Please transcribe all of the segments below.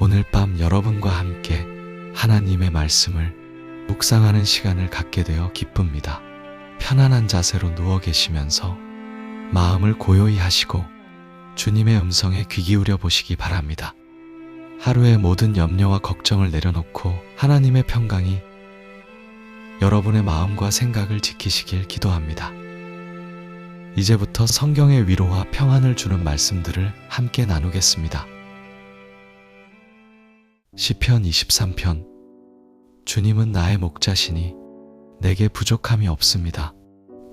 오늘 밤 여러분과 함께 하나님의 말씀을 묵상하는 시간을 갖게 되어 기쁩니다. 편안한 자세로 누워 계시면서 마음을 고요히 하시고 주님의 음성에 귀 기울여 보시기 바랍니다. 하루의 모든 염려와 걱정을 내려놓고 하나님의 평강이 여러분의 마음과 생각을 지키시길 기도합니다. 이제부터 성경의 위로와 평안을 주는 말씀들을 함께 나누겠습니다. 시편 23편. 주님은 나의 목자시니 내게 부족함이 없습니다.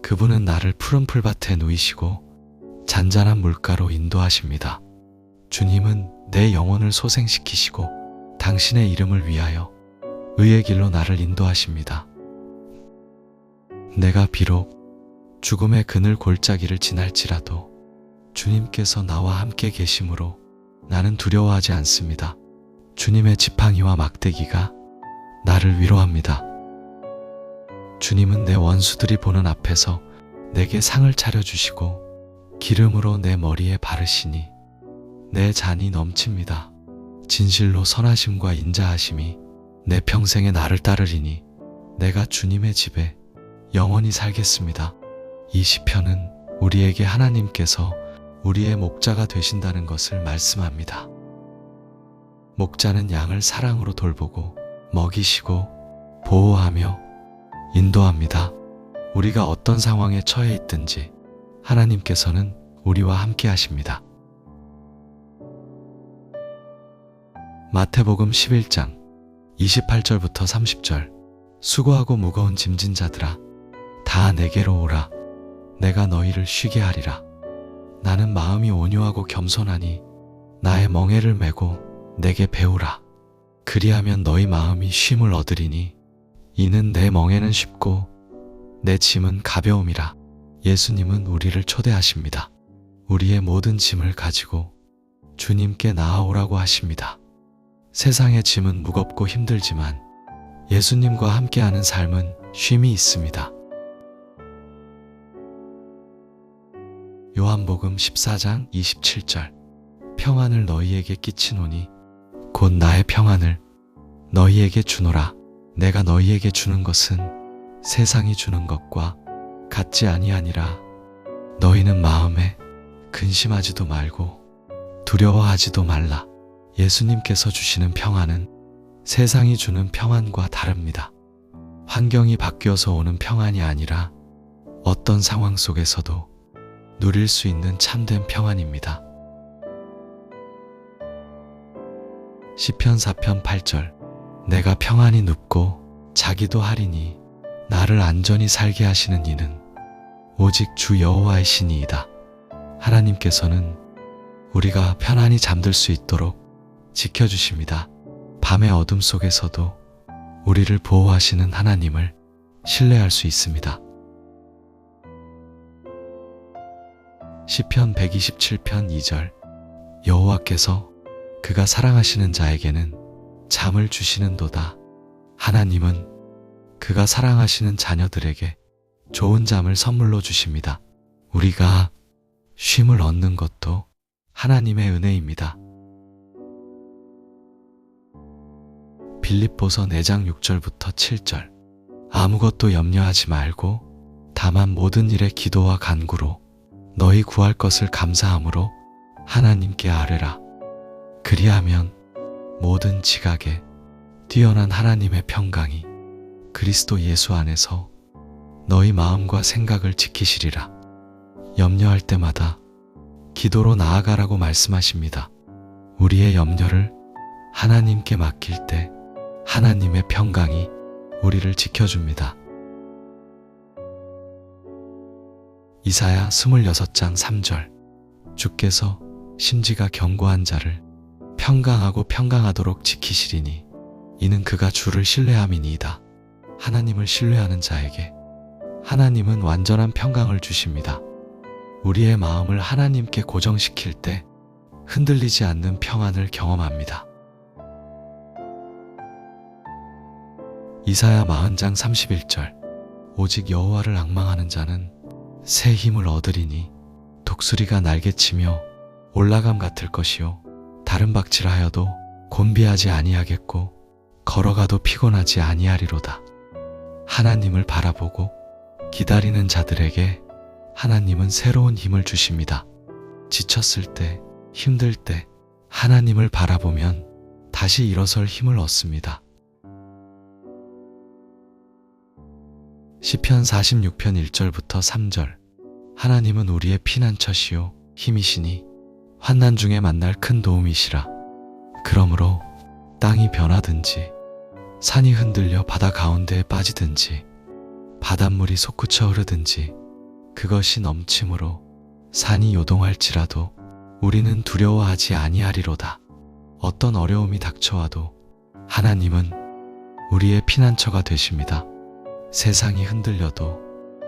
그분은 나를 푸른 풀밭에 누이시고 잔잔한 물가로 인도하십니다. 주님은 내 영혼을 소생시키시고 당신의 이름을 위하여 의의 길로 나를 인도하십니다. 내가 비록 죽음의 그늘 골짜기를 지날지라도 주님께서 나와 함께 계심으로 나는 두려워하지 않습니다. 주님의 지팡이와 막대기가 나를 위로합니다. 주님은 내 원수들이 보는 앞에서 내게 상을 차려주시고 기름으로 내 머리에 바르시니 내 잔이 넘칩니다. 진실로 선하심과 인자하심이 내 평생에 나를 따르리니 내가 주님의 집에 영원히 살겠습니다. 이 시편은 우리에게 하나님께서 우리의 목자가 되신다는 것을 말씀합니다. 목자는 양을 사랑으로 돌보고 먹이시고 보호하며 인도합니다. 우리가 어떤 상황에 처해 있든지 하나님께서는 우리와 함께 하십니다. 마태복음 11장 28절부터 30절. 수고하고 무거운 짐진 자들아 다 내게로 오라. 내가 너희를 쉬게 하리라. 나는 마음이 온유하고 겸손하니 나의 멍에를 메고 내게 배우라. 그리하면 너희 마음이 쉼을 얻으리니 이는 내 멍에는 쉽고 내 짐은 가벼움이라. 예수님은 우리를 초대하십니다. 우리의 모든 짐을 가지고 주님께 나아오라고 하십니다. 세상의 짐은 무겁고 힘들지만 예수님과 함께하는 삶은 쉼이 있습니다. 요한복음 14장 27절. 평안을 너희에게 끼치노니 곧 나의 평안을 너희에게 주노라. 내가 너희에게 주는 것은 세상이 주는 것과 같지 아니하니라. 너희는 마음에 근심하지도 말고 두려워하지도 말라. 예수님께서 주시는 평안은 세상이 주는 평안과 다릅니다. 환경이 바뀌어서 오는 평안이 아니라 어떤 상황 속에서도 누릴 수 있는 참된 평안입니다. 시편 4편 8절. 내가 평안히 눕고 자기도 하리니 나를 안전히 살게 하시는 이는 오직 주 여호와의 신이이다. 하나님께서는 우리가 편안히 잠들 수 있도록 지켜주십니다. 밤의 어둠 속에서도 우리를 보호하시는 하나님을 신뢰할 수 있습니다. 시편 127편 2절. 여호와께서 그가 사랑하시는 자에게는 잠을 주시는도다. 하나님은 그가 사랑하시는 자녀들에게 좋은 잠을 선물로 주십니다. 우리가 쉼을 얻는 것도 하나님의 은혜입니다. 빌립보서 4장 6절부터 7절. 아무것도 염려하지 말고 다만 모든 일에 기도와 간구로 너희 구할 것을 감사함으로 하나님께 아뢰라. 그리하면 모든 지각에 뛰어난 하나님의 평강이 그리스도 예수 안에서 너희 마음과 생각을 지키시리라. 염려할 때마다 기도로 나아가라고 말씀하십니다. 우리의 염려를 하나님께 맡길 때 하나님의 평강이 우리를 지켜줍니다. 이사야 26장 3절. 주께서 심지가 견고한 자를 평강하고 평강하도록 지키시리니 이는 그가 주를 신뢰함이니이다. 하나님을 신뢰하는 자에게 하나님은 완전한 평강을 주십니다. 우리의 마음을 하나님께 고정시킬 때 흔들리지 않는 평안을 경험합니다. 이사야 40장 31절. 오직 여호와를 앙망하는 자는 새 힘을 얻으리니 독수리가 날개치며 올라감 같을 것이요 다른 박질하여도 곤비하지 아니하겠고 걸어가도 피곤하지 아니하리로다. 하나님을 바라보고 기다리는 자들에게 하나님은 새로운 힘을 주십니다. 지쳤을 때, 힘들 때 하나님을 바라보면 다시 일어설 힘을 얻습니다. 시편 46편 1절부터 3절. 하나님은 우리의 피난처시요 힘이시니 환난 중에 만날 큰 도움이시라. 그러므로 땅이 변하든지 산이 흔들려 바다 가운데에 빠지든지 바닷물이 솟구쳐 흐르든지 그것이 넘침으로 산이 요동할지라도 우리는 두려워하지 아니하리로다. 어떤 어려움이 닥쳐와도 하나님은 우리의 피난처가 되십니다. 세상이 흔들려도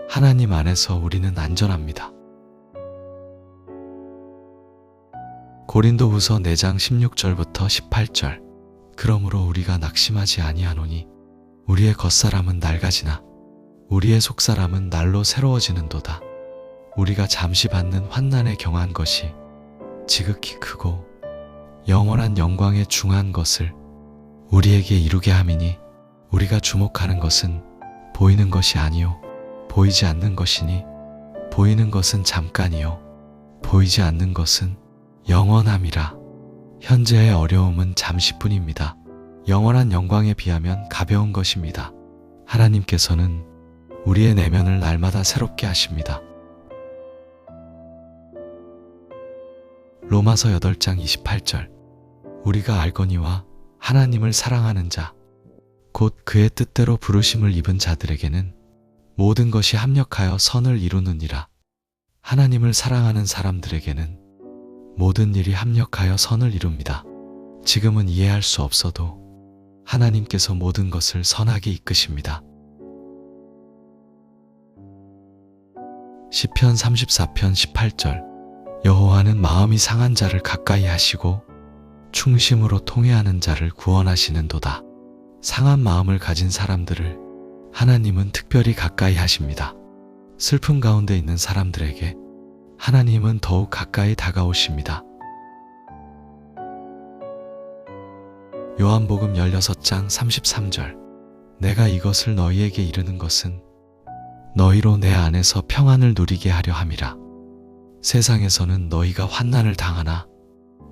하나님 안에서 우리는 안전합니다. 고린도후서 4장 16절부터 18절. 그러므로 우리가 낙심하지 아니하노니 우리의 겉사람은 낡아지나 우리의 속사람은 날로 새로워지는도다. 우리가 잠시 받는 환난에 경한 것이 지극히 크고 영원한 영광에 중한 것을 우리에게 이루게 함이니 우리가 주목하는 것은 보이는 것이 아니요 보이지 않는 것이니 보이는 것은 잠깐이요 보이지 않는 것은 영원함이라. 현재의 어려움은 잠시뿐입니다. 영원한 영광에 비하면 가벼운 것입니다. 하나님께서는 우리의 내면을 날마다 새롭게 하십니다. 로마서 8장 28절. 우리가 알거니와 하나님을 사랑하는 자, 곧 그의 뜻대로 부르심을 입은 자들에게는 모든 것이 합력하여 선을 이루느니라. 하나님을 사랑하는 사람들에게는 모든 일이 합력하여 선을 이룹니다. 지금은 이해할 수 없어도 하나님께서 모든 것을 선하게 이끄십니다. 시편 34편 18절. 여호와는 마음이 상한 자를 가까이 하시고 충심으로 통회하는 자를 구원하시는도다. 상한 마음을 가진 사람들을 하나님은 특별히 가까이 하십니다. 슬픔 가운데 있는 사람들에게 하나님은 더욱 가까이 다가오십니다. 요한복음 16장 33절. 내가 이것을 너희에게 이르는 것은 너희로 내 안에서 평안을 누리게 하려 함이라. 세상에서는 너희가 환난을 당하나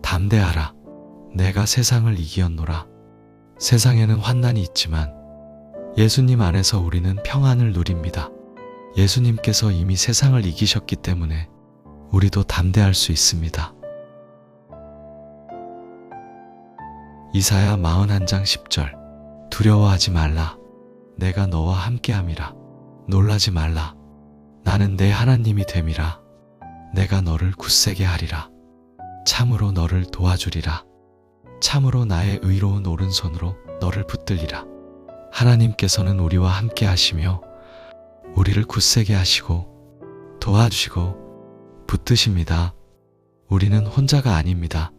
담대하라. 내가 세상을 이기었노라. 세상에는 환난이 있지만 예수님 안에서 우리는 평안을 누립니다. 예수님께서 이미 세상을 이기셨기 때문에 우리도 담대할 수 있습니다. 이사야 41장 10절. 두려워하지 말라. 내가 너와 함께함이라. 놀라지 말라. 나는 내 하나님이 됨이라. 내가 너를 굳세게 하리라. 참으로 너를 도와주리라. 참으로 나의 의로운 오른손으로 너를 붙들리라. 하나님께서는 우리와 함께 하시며 우리를 굳세게 하시고 도와주시고 붙드십니다. 우리는 혼자가 아닙니다.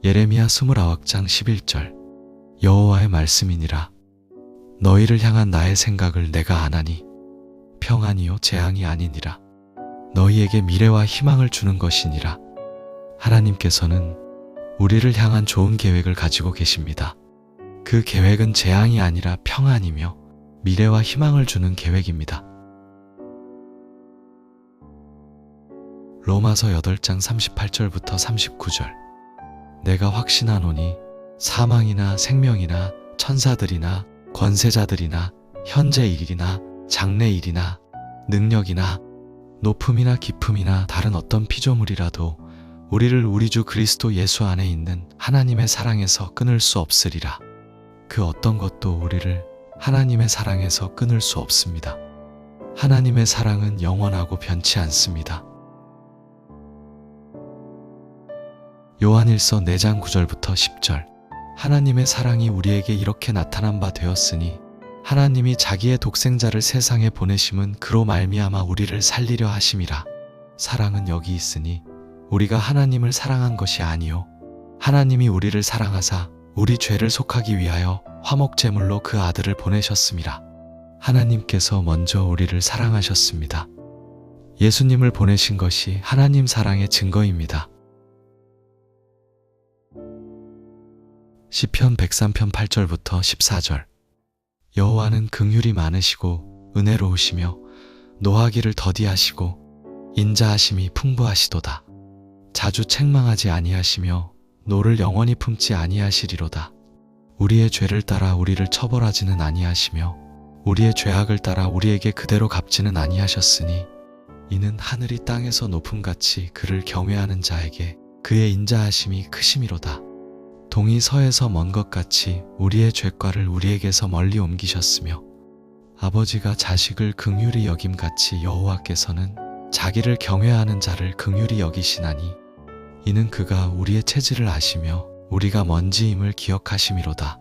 예레미야 29장 11절. 여호와의 말씀이니라. 너희를 향한 나의 생각을 내가 아나니 평안이요 재앙이 아니니라. 너희에게 미래와 희망을 주는 것이니라. 하나님께서는 우리를 향한 좋은 계획을 가지고 계십니다. 그 계획은 재앙이 아니라 평안이며 미래와 희망을 주는 계획입니다. 로마서 8장 38절부터 39절. 내가 확신하노니 사망이나 생명이나 천사들이나 권세자들이나 현재 일이나 장래 일이나 능력이나 높음이나 깊음이나 다른 어떤 피조물이라도 우리를 우리 주 그리스도 예수 안에 있는 하나님의 사랑에서 끊을 수 없으리라. 그 어떤 것도 우리를 하나님의 사랑에서 끊을 수 없습니다. 하나님의 사랑은 영원하고 변치 않습니다. 요한일서 4장 9절부터 10절. 하나님의 사랑이 우리에게 이렇게 나타난 바 되었으니 하나님이 자기의 독생자를 세상에 보내심은 그로 말미암아 우리를 살리려 하심이라. 사랑은 여기 있으니 우리가 하나님을 사랑한 것이 아니요 하나님이 우리를 사랑하사 우리 죄를 속하기 위하여 화목제물로 그 아들을 보내셨음이라. 하나님께서 먼저 우리를 사랑하셨습니다. 예수님을 보내신 것이 하나님 사랑의 증거입니다. 시편 103편 8절부터 14절. 여호와는 긍휼이 많으시고 은혜로우시며 노하기를 더디하시고 인자하심이 풍부하시도다. 자주 책망하지 아니하시며 노를 영원히 품지 아니하시리로다. 우리의 죄를 따라 우리를 처벌하지는 아니하시며 우리의 죄악을 따라 우리에게 그대로 갚지는 아니하셨으니 이는 하늘이 땅에서 높음같이 그를 경외하는 자에게 그의 인자하심이 크심이로다. 동이 서에서 먼 것 같이 우리의 죄과를 우리에게서 멀리 옮기셨으며 아버지가 자식을 긍휼히 여김같이 여호와께서는 자기를 경외하는 자를 긍휼히 여기시나니 이는 그가 우리의 체질을 아시며 우리가 먼지임을 기억하심이로다.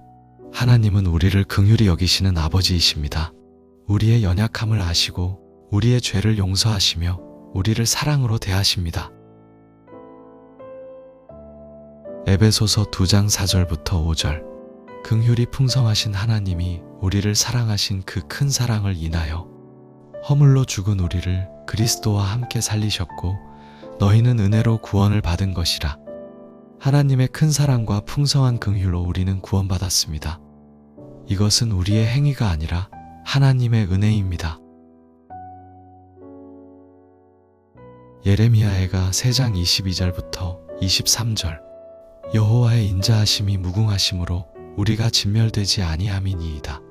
하나님은 우리를 긍휼히 여기시는 아버지이십니다. 우리의 연약함을 아시고 우리의 죄를 용서하시며 우리를 사랑으로 대하십니다. 에베소서 2장 4절부터 5절. 긍휼이 풍성하신 하나님이 우리를 사랑하신 그 큰 사랑을 인하여 허물로 죽은 우리를 그리스도와 함께 살리셨고 너희는 은혜로 구원을 받은 것이라. 하나님의 큰 사랑과 풍성한 긍휼로 우리는 구원받았습니다. 이것은 우리의 행위가 아니라 하나님의 은혜입니다. 예레미야해가 3장 22절부터 23절. 여호와의 인자하심이 무궁하심으로 우리가 진멸되지 아니함이니이다.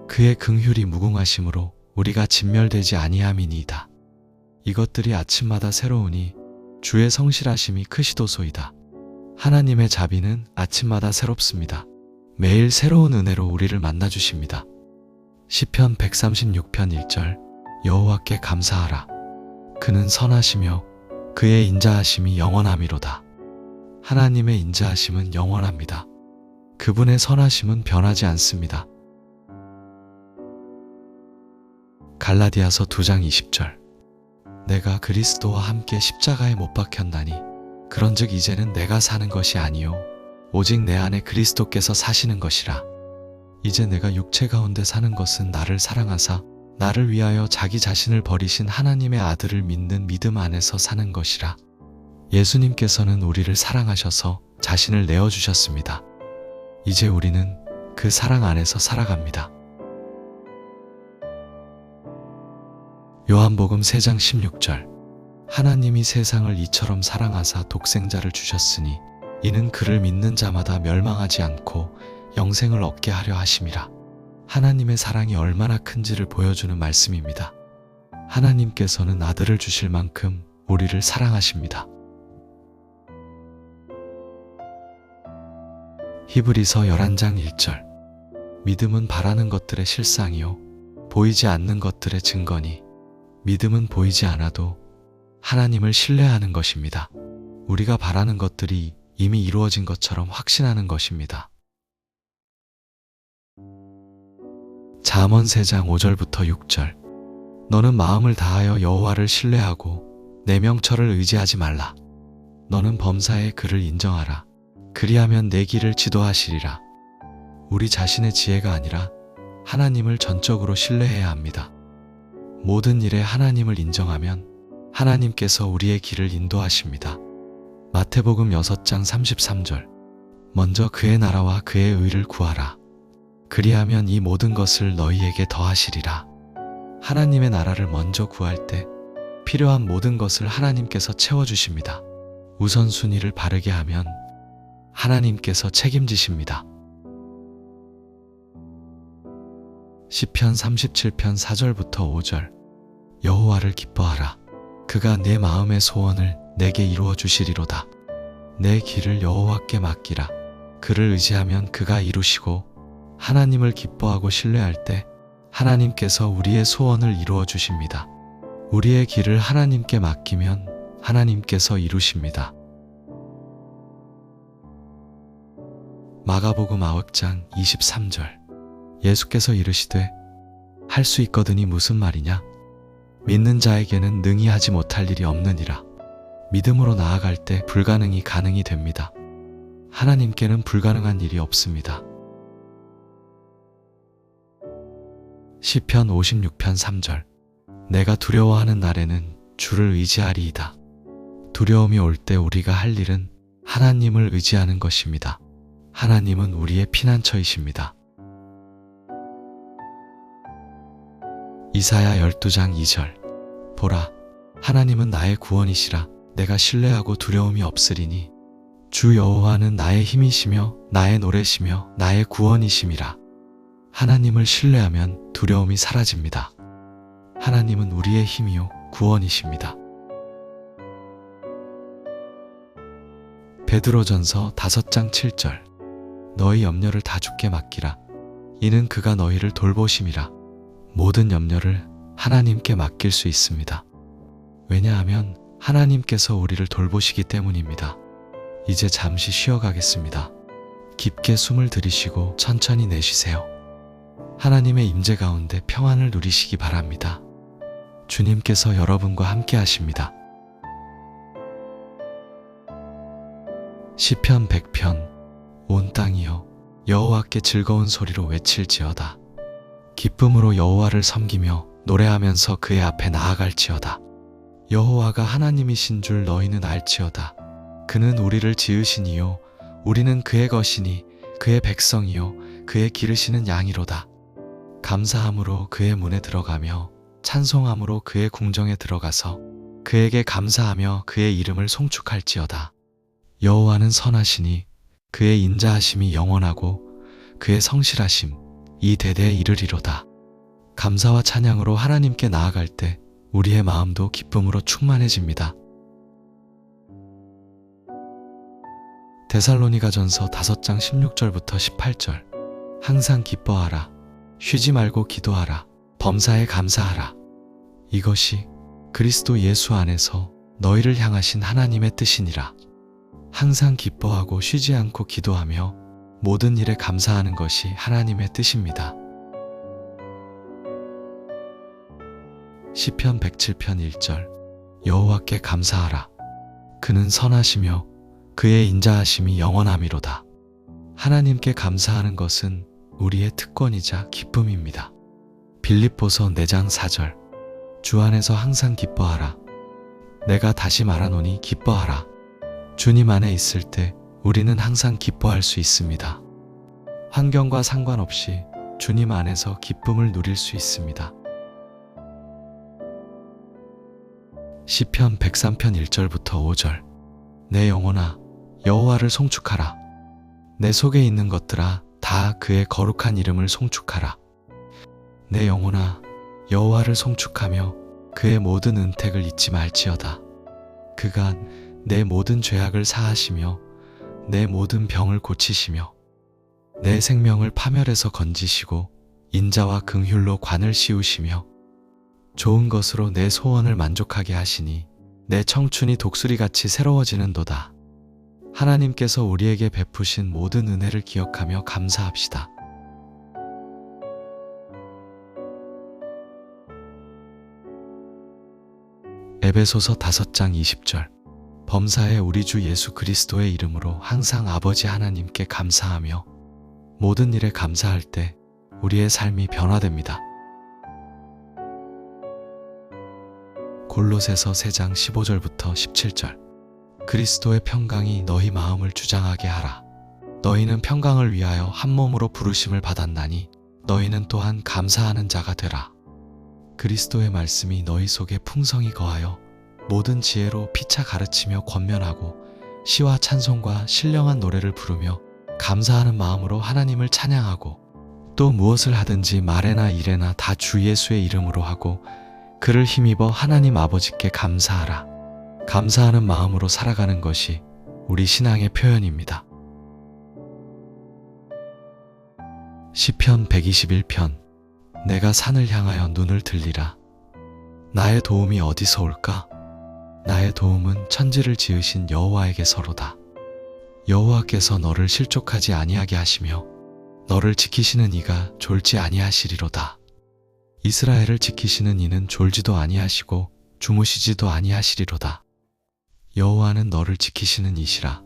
그의 긍휼이 무궁하심으로 우리가 진멸되지 아니함이니이다. 이것들이 아침마다 새로우니 주의 성실하심이 크시도소이다. 하나님의 자비는 아침마다 새롭습니다. 매일 새로운 은혜로 우리를 만나주십니다. 시편 136편 1절. 여호와께 감사하라. 그는 선하시며 그의 인자하심이 영원함이로다. 하나님의 인자하심은 영원합니다. 그분의 선하심은 변하지 않습니다. 갈라디아서 2장 20절. 내가 그리스도와 함께 십자가에 못 박혔나니 그런즉 이제는 내가 사는 것이 아니요 오직 내 안에 그리스도께서 사시는 것이라. 이제 내가 육체 가운데 사는 것은 나를 사랑하사 나를 위하여 자기 자신을 버리신 하나님의 아들을 믿는 믿음 안에서 사는 것이라. 예수님께서는 우리를 사랑하셔서 자신을 내어주셨습니다. 이제 우리는 그 사랑 안에서 살아갑니다. 요한복음 3장 16절. 하나님이 세상을 이처럼 사랑하사 독생자를 주셨으니 이는 그를 믿는 자마다 멸망하지 않고 영생을 얻게 하려 하심이라. 하나님의 사랑이 얼마나 큰지를 보여주는 말씀입니다. 하나님께서는 아들을 주실 만큼 우리를 사랑하십니다. 히브리서 11장 1절. 믿음은 바라는 것들의 실상이요 보이지 않는 것들의 증거니 믿음은 보이지 않아도 하나님을 신뢰하는 것입니다. 우리가 바라는 것들이 이미 이루어진 것처럼 확신하는 것입니다. 잠언 3장 5절부터 6절. 너는 마음을 다하여 여호와를 신뢰하고 내 명철을 의지하지 말라. 너는 범사에 그를 인정하라. 그리하면 내 길을 지도하시리라. 우리 자신의 지혜가 아니라 하나님을 전적으로 신뢰해야 합니다. 모든 일에 하나님을 인정하면 하나님께서 우리의 길을 인도하십니다. 마태복음 6장 33절. 먼저 그의 나라와 그의 의를 구하라. 그리하면 이 모든 것을 너희에게 더하시리라. 하나님의 나라를 먼저 구할 때 필요한 모든 것을 하나님께서 채워주십니다. 우선순위를 바르게 하면 하나님께서 책임지십니다. 시편 37편 4절부터 5절. 여호와를 기뻐하라. 그가 내 마음의 소원을 내게 이루어 주시리로다. 내 길을 여호와께 맡기라. 그를 의지하면 그가 이루시고 하나님을 기뻐하고 신뢰할 때 하나님께서 우리의 소원을 이루어 주십니다. 우리의 길을 하나님께 맡기면 하나님께서 이루십니다. 마가복음 9장 23절. 예수께서 이르시되 할 수 있거든이 무슨 말이냐? 믿는 자에게는 능히 하지 못할 일이 없느니라. 믿음으로 나아갈 때 불가능이 가능이 됩니다. 하나님께는 불가능한 일이 없습니다. 시편 56편 3절. 내가 두려워하는 날에는 주를 의지하리이다. 두려움이 올 때 우리가 할 일은 하나님을 의지하는 것입니다. 하나님은 우리의 피난처이십니다. 이사야 12장 2절. 보라, 하나님은 나의 구원이시라. 내가 신뢰하고 두려움이 없으리니 주 여호와는 나의 힘이시며 나의 노래시며 나의 구원이심이라. 하나님을 신뢰하면 두려움이 사라집니다. 하나님은 우리의 힘이요 구원이십니다. 베드로전서 5장 7절. 너희 염려를 다 주께 맡기라. 이는 그가 너희를 돌보심이라. 모든 염려를 하나님께 맡길 수 있습니다. 왜냐하면 하나님께서 우리를 돌보시기 때문입니다. 이제 잠시 쉬어가겠습니다. 깊게 숨을 들이쉬고 천천히 내쉬세요. 하나님의 임재 가운데 평안을 누리시기 바랍니다. 주님께서 여러분과 함께 하십니다. 시편 100편. 온 땅이여 여호와께 즐거운 소리로 외칠지어다. 기쁨으로 여호와를 섬기며 노래하면서 그의 앞에 나아갈지어다. 여호와가 하나님이신 줄 너희는 알지어다. 그는 우리를 지으신 이요 우리는 그의 것이니 그의 백성이요 그의 기르시는 양이로다. 감사함으로 그의 문에 들어가며 찬송함으로 그의 궁정에 들어가서 그에게 감사하며 그의 이름을 송축할지어다. 여호와는 선하시니 그의 인자하심이 영원하고 그의 성실하심 이 대대에 이르리로다. 감사와 찬양으로 하나님께 나아갈 때 우리의 마음도 기쁨으로 충만해집니다. 데살로니가전서 5장 16절부터 18절. 항상 기뻐하라. 쉬지 말고 기도하라. 범사에 감사하라. 이것이 그리스도 예수 안에서 너희를 향하신 하나님의 뜻이니라. 항상 기뻐하고 쉬지 않고 기도하며 모든 일에 감사하는 것이 하나님의 뜻입니다. 시편 107편 1절. 여호와께 감사하라. 그는 선하시며 그의 인자하심이 영원함이로다. 하나님께 감사하는 것은 우리의 특권이자 기쁨입니다. 빌립보서 4장 4절. 주 안에서 항상 기뻐하라. 내가 다시 말하노니 기뻐하라. 주님 안에 있을 때 우리는 항상 기뻐할 수 있습니다. 환경과 상관없이 주님 안에서 기쁨을 누릴 수 있습니다. 시편 103편 1절부터 5절. 내 영혼아 여호와를 송축하라. 내 속에 있는 것들아 다 그의 거룩한 이름을 송축하라. 내 영혼아 여호와를 송축하며 그의 모든 은택을 잊지 말지어다. 그가 내 모든 죄악을 사하시며 내 모든 병을 고치시며 내 생명을 파멸에서 건지시고 인자와 긍휼로 관을 씌우시며 좋은 것으로 내 소원을 만족하게 하시니 내 청춘이 독수리같이 새로워지는도다. 하나님께서 우리에게 베푸신 모든 은혜를 기억하며 감사합시다. 에베소서 5장 20절. 범사에 우리 주 예수 그리스도의 이름으로 항상 아버지 하나님께 감사하며 모든 일에 감사할 때 우리의 삶이 변화됩니다. 골로새서 3장 15절부터 17절. 그리스도의 평강이 너희 마음을 주장하게 하라. 너희는 평강을 위하여 한 몸으로 부르심을 받았나니 너희는 또한 감사하는 자가 되라. 그리스도의 말씀이 너희 속에 풍성히 거하여 모든 지혜로 피차 가르치며 권면하고 시와 찬송과 신령한 노래를 부르며 감사하는 마음으로 하나님을 찬양하고 또 무엇을 하든지 말에나 일에나 다 주 예수의 이름으로 하고 그를 힘입어 하나님 아버지께 감사하라. 감사하는 마음으로 살아가는 것이 우리 신앙의 표현입니다. 시편 121편. 내가 산을 향하여 눈을 들리라. 나의 도움이 어디서 올까? 나의 도움은 천지를 지으신 여호와에게서로다. 여호와께서 너를 실족하지 아니하게 하시며 너를 지키시는 이가 졸지 아니하시리로다. 이스라엘을 지키시는 이는 졸지도 아니하시고 주무시지도 아니하시리로다. 여호와는 너를 지키시는 이시라.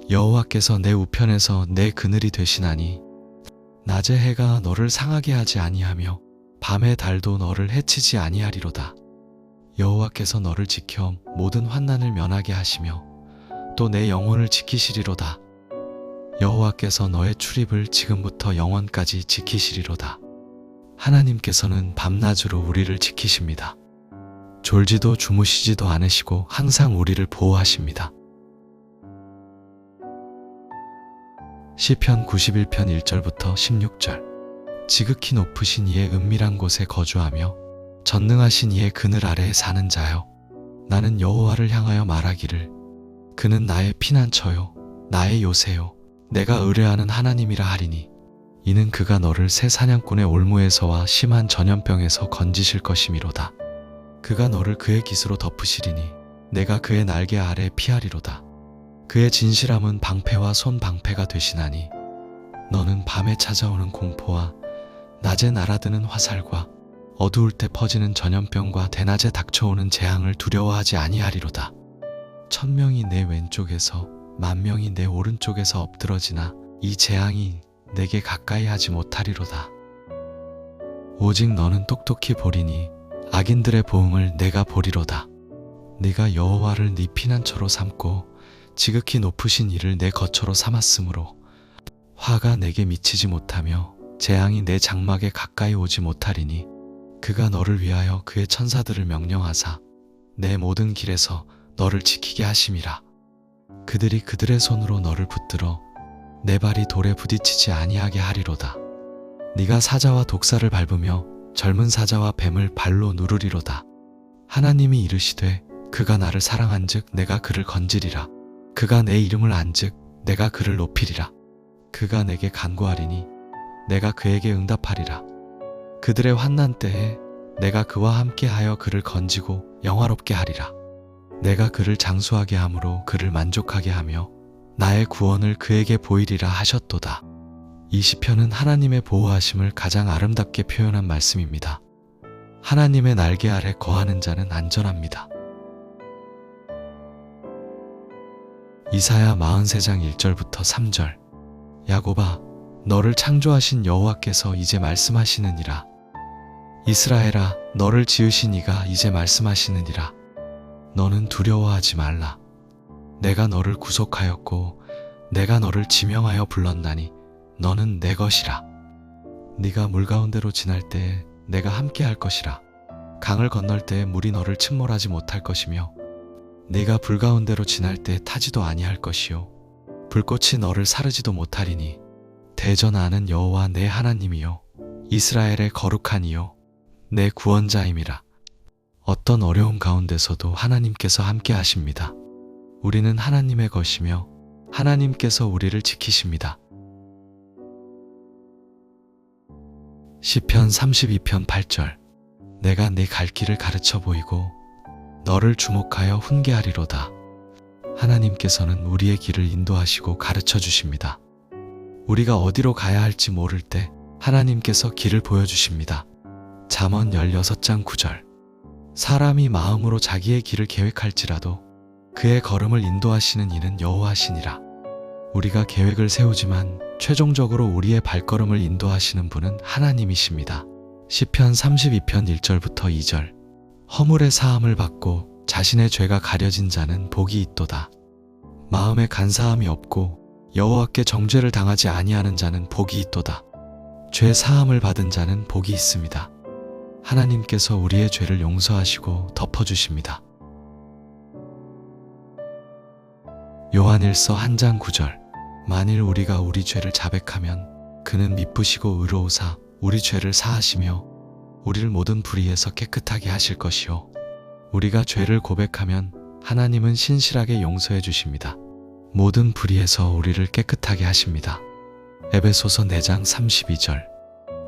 여호와께서 내 우편에서 내 그늘이 되시나니 낮의 해가 너를 상하게 하지 아니하며 밤의 달도 너를 해치지 아니하리로다. 여호와께서 너를 지켜 모든 환난을 면하게 하시며 또 내 영혼을 지키시리로다. 여호와께서 너의 출입을 지금부터 영원까지 지키시리로다. 하나님께서는 밤낮으로 우리를 지키십니다. 졸지도 주무시지도 않으시고 항상 우리를 보호하십니다. 시편 91편 1절부터 16절. 지극히 높으신 이의 은밀한 곳에 거주하며 전능하신 이의 그늘 아래에 사는 자여, 나는 여호와를 향하여 말하기를 그는 나의 피난처요 나의 요새요 내가 의뢰하는 하나님이라 하리니, 이는 그가 너를 새 사냥꾼의 올무에서와 심한 전염병에서 건지실 것이미로다. 그가 너를 그의 깃으로 덮으시리니 내가 그의 날개 아래 피하리로다. 그의 진실함은 방패와 손방패가 되시나니, 너는 밤에 찾아오는 공포와 낮에 날아드는 화살과 어두울 때 퍼지는 전염병과 대낮에 닥쳐오는 재앙을 두려워하지 아니하리로다. 1000명이 내 왼쪽에서 10,000명이 내 오른쪽에서 엎드러지나 이 재앙이 내게 가까이 하지 못하리로다. 오직 너는 똑똑히 보리니 악인들의 보응을 내가 보리로다. 네가 여호와를 네 피난처로 삼고 지극히 높으신 이를 내 거처로 삼았으므로 화가 내게 미치지 못하며 재앙이 내 장막에 가까이 오지 못하리니, 그가 너를 위하여 그의 천사들을 명령하사 내 모든 길에서 너를 지키게 하심이라. 그들이 그들의 손으로 너를 붙들어 내 발이 돌에 부딪히지 아니하게 하리로다. 네가 사자와 독사를 밟으며 젊은 사자와 뱀을 발로 누르리로다. 하나님이 이르시되 그가 나를 사랑한즉 내가 그를 건지리라. 그가 내 이름을 안즉 내가 그를 높이리라. 그가 내게 간구하리니 내가 그에게 응답하리라. 그들의 환난 때에 내가 그와 함께하여 그를 건지고 영화롭게 하리라. 내가 그를 장수하게 함으로 그를 만족하게 하며 나의 구원을 그에게 보이리라 하셨도다. 이 시편은 하나님의 보호하심을 가장 아름답게 표현한 말씀입니다. 하나님의 날개 아래 거하는 자는 안전합니다. 이사야 43장 1절부터 3절. 야곱아, 너를 창조하신 여호와께서 이제 말씀하시느니라. 이스라엘아, 너를 지으신 이가 이제 말씀하시느니라. 너는 두려워하지 말라. 내가 너를 구속하였고 내가 너를 지명하여 불렀나니 너는 내 것이라. 네가 물 가운데로 지날 때에 내가 함께할 것이라. 강을 건널 때에 물이 너를 침몰하지 못할 것이며, 네가 불 가운데로 지날 때에 타지도 아니할 것이요 불꽃이 너를 사르지도 못하리니, 대전하는 여호와 내 하나님이요 이스라엘의 거룩한 이요 내 구원자임이라. 어떤 어려움 가운데서도 하나님께서 함께 하십니다. 우리는 하나님의 것이며 하나님께서 우리를 지키십니다. 시편 32편 8절. 내가 네 갈 길을 가르쳐 보이고 너를 주목하여 훈계하리로다. 하나님께서는 우리의 길을 인도하시고 가르쳐 주십니다. 우리가 어디로 가야 할지 모를 때 하나님께서 길을 보여주십니다. 잠언 16장 9절. 사람이 마음으로 자기의 길을 계획할지라도 그의 걸음을 인도하시는 이는 여호와시니라. 우리가 계획을 세우지만 최종적으로 우리의 발걸음을 인도하시는 분은 하나님이십니다. 시편 32편 1절부터 2절. 허물의 사함을 받고 자신의 죄가 가려진 자는 복이 있도다. 마음에 간사함이 없고 여호와께 정죄를 당하지 아니하는 자는 복이 있도다. 죄 사함을 받은 자는 복이 있습니다. 하나님께서 우리의 죄를 용서하시고 덮어주십니다. 요한일서 1장 9절. 만일 우리가 우리 죄를 자백하면 그는 미쁘시고 의로우사 우리 죄를 사하시며 우리를 모든 불의에서 깨끗하게 하실 것이요 우리가 죄를 고백하면 하나님은 신실하게 용서해 주십니다. 모든 불의에서 우리를 깨끗하게 하십니다. 에베소서 4장 32절.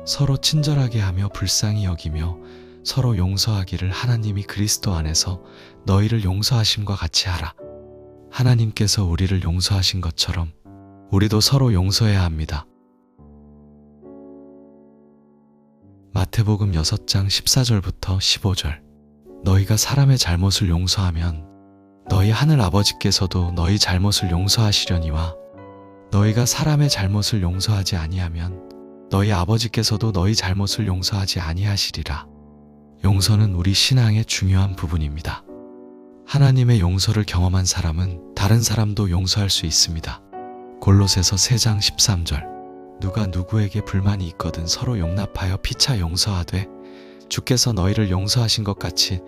서로 친절하게 하며 불쌍히 여기며 서로 용서하기를 하나님이 그리스도 안에서 너희를 용서하심과 같이 하라. 하나님께서 우리를 용서하신 것처럼 우리도 서로 용서해야 합니다. 마태복음 6장 14절부터 15절. 너희가 사람의 잘못을 용서하면 너희 하늘 아버지께서도 너희 잘못을 용서하시려니와 너희가 사람의 잘못을 용서하지 아니하면 너희 아버지께서도 너희 잘못을 용서하지 아니하시리라. 용서는 우리 신앙의 중요한 부분입니다. 하나님의 용서를 경험한 사람은 다른 사람도 용서할 수 있습니다. 골로새서 3장 13절. 누가 누구에게 불만이 있거든 서로 용납하여 피차 용서하되 주께서 너희를 용서하신 것 같이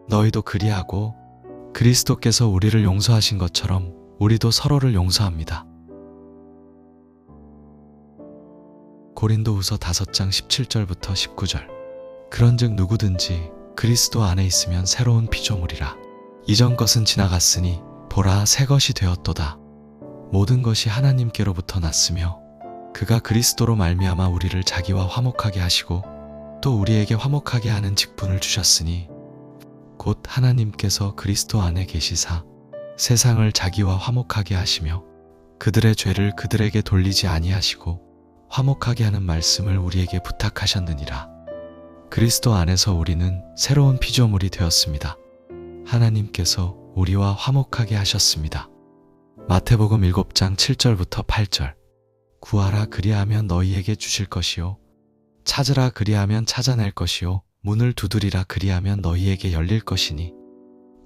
너희도 그리하고 그리스도께서 우리를 용서하신 것처럼 우리도 서로를 용서합니다. 고린도후서 5장 17절부터 19절. 그런즉 누구든지 그리스도 안에 있으면 새로운 피조물이라. 이전 것은 지나갔으니 보라 새 것이 되었도다. 모든 것이 하나님께로부터 났으며 그가 그리스도로 말미암아 우리를 자기와 화목하게 하시고 또 우리에게 화목하게 하는 직분을 주셨으니 곧 하나님께서 그리스도 안에 계시사 세상을 자기와 화목하게 하시며 그들의 죄를 그들에게 돌리지 아니하시고 화목하게 하는 말씀을 우리에게 부탁하셨느니라. 그리스도 안에서 우리는 새로운 피조물이 되었습니다. 하나님께서 우리와 화목하게 하셨습니다. 마태복음 7장 7절부터 8절. 구하라 그리하면 너희에게 주실 것이요 찾으라 그리하면 찾아낼 것이요 문을 두드리라 그리하면 너희에게 열릴 것이니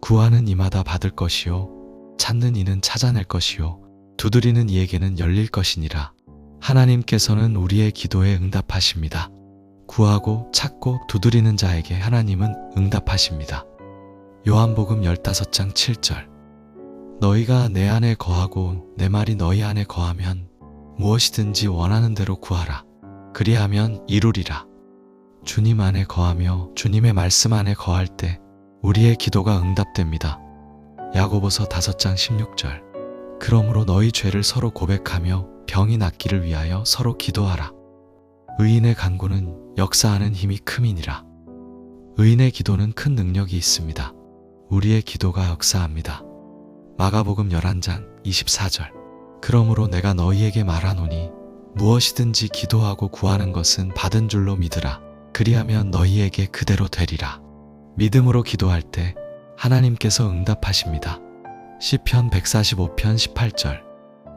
구하는 이마다 받을 것이요 찾는 이는 찾아낼 것이요 두드리는 이에게는 열릴 것이니라. 하나님께서는 우리의 기도에 응답하십니다. 구하고 찾고 두드리는 자에게 하나님은 응답하십니다. 요한복음 15장 7절. 너희가 내 안에 거하고 내 말이 너희 안에 거하면 무엇이든지 원하는 대로 구하라. 그리하면 이루리라. 주님 안에 거하며 주님의 말씀 안에 거할 때 우리의 기도가 응답됩니다. 야고보서 5장 16절. 그러므로 너희 죄를 서로 고백하며 병이 낫기를 위하여 서로 기도하라. 의인의 간구는 역사하는 힘이 큼이니라. 의인의 기도는 큰 능력이 있습니다. 우리의 기도가 역사합니다. 마가복음 11장 24절. 그러므로 내가 너희에게 말하노니 무엇이든지 기도하고 구하는 것은 받은 줄로 믿으라. 그리하면 너희에게 그대로 되리라. 믿음으로 기도할 때 하나님께서 응답하십니다. 시편 145편 18절.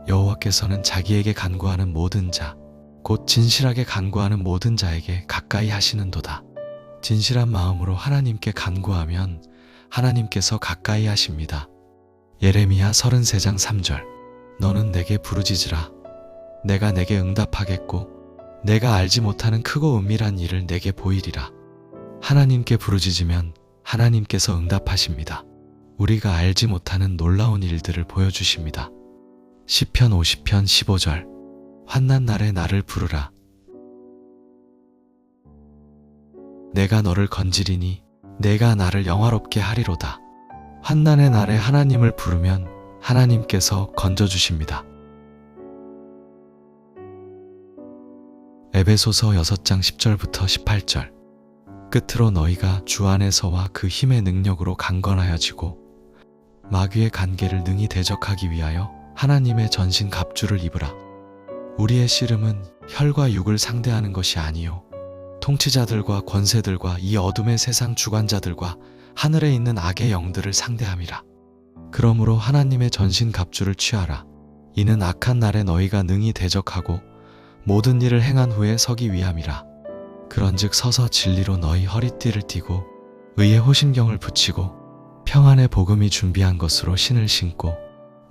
여호와께서는 자기에게 간구하는 모든 자, 곧 진실하게 간구하는 모든 자에게 가까이 하시는도다. 진실한 마음으로 하나님께 간구하면 하나님께서 가까이 하십니다. 예레미야 33장 3절. 너는 내게 부르짖으라. 내가 내게 응답하겠고 내가 알지 못하는 크고 은밀한 일을 내게 보이리라. 하나님께 부르짖으면 하나님께서 응답하십니다. 우리가 알지 못하는 놀라운 일들을 보여주십니다. 시편 50편 15절. 환난 날에 나를 부르라. 내가 너를 건지리니 내가 나를 영화롭게 하리로다. 환난의 날에 하나님을 부르면 하나님께서 건져주십니다. 에베소서 6장 10절부터 18절. 끝으로 너희가 주 안에서와 그 힘의 능력으로 강건하여지고 마귀의 간계를 능히 대적하기 위하여 하나님의 전신 갑주를 입으라. 우리의 씨름은 혈과 육을 상대하는 것이 아니요 통치자들과 권세들과 이 어둠의 세상 주관자들과 하늘에 있는 악의 영들을 상대함이라. 그러므로 하나님의 전신 갑주를 취하라. 이는 악한 날에 너희가 능히 대적하고 모든 일을 행한 후에 서기 위함이라. 그런즉 서서 진리로 너희 허리띠를 띠고 의의 호심경을 붙이고 평안의 복음이 준비한 것으로 신을 신고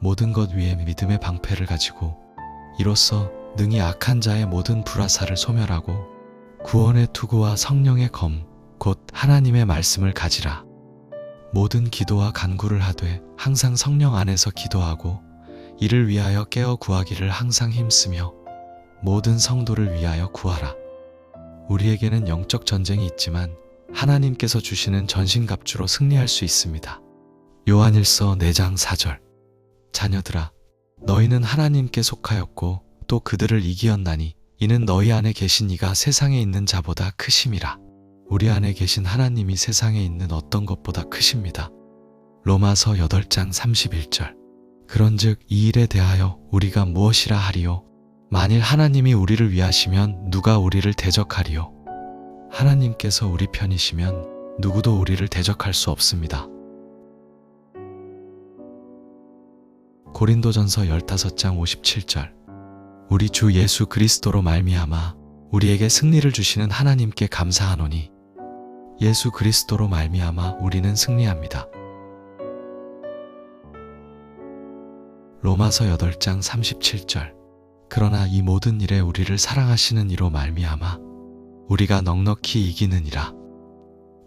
모든 것 위에 믿음의 방패를 가지고 이로써 능히 악한 자의 모든 불화살을 소멸하고 구원의 투구와 성령의 검 곧 하나님의 말씀을 가지라. 모든 기도와 간구를 하되 항상 성령 안에서 기도하고 이를 위하여 깨어 구하기를 항상 힘쓰며 모든 성도를 위하여 구하라. 우리에게는 영적 전쟁이 있지만 하나님께서 주시는 전신갑주로 승리할 수 있습니다. 요한일서 4장 4절. 자녀들아, 너희는 하나님께 속하였고 또 그들을 이기었나니 이는 너희 안에 계신 이가 세상에 있는 자보다 크심이라. 우리 안에 계신 하나님이 세상에 있는 어떤 것보다 크십니다. 로마서 8장 31절. 그런즉 이 일에 대하여 우리가 무엇이라 하리요? 만일 하나님이 우리를 위하시면 누가 우리를 대적하리요? 하나님께서 우리 편이시면 누구도 우리를 대적할 수 없습니다. 고린도전서 15장 57절. 우리 주 예수 그리스도로 말미암아 우리에게 승리를 주시는 하나님께 감사하노니 예수 그리스도로 말미암아 우리는 승리합니다. 로마서 8장 37절. 그러나 이 모든 일에 우리를 사랑하시는 이로 말미암아 우리가 넉넉히 이기느니라.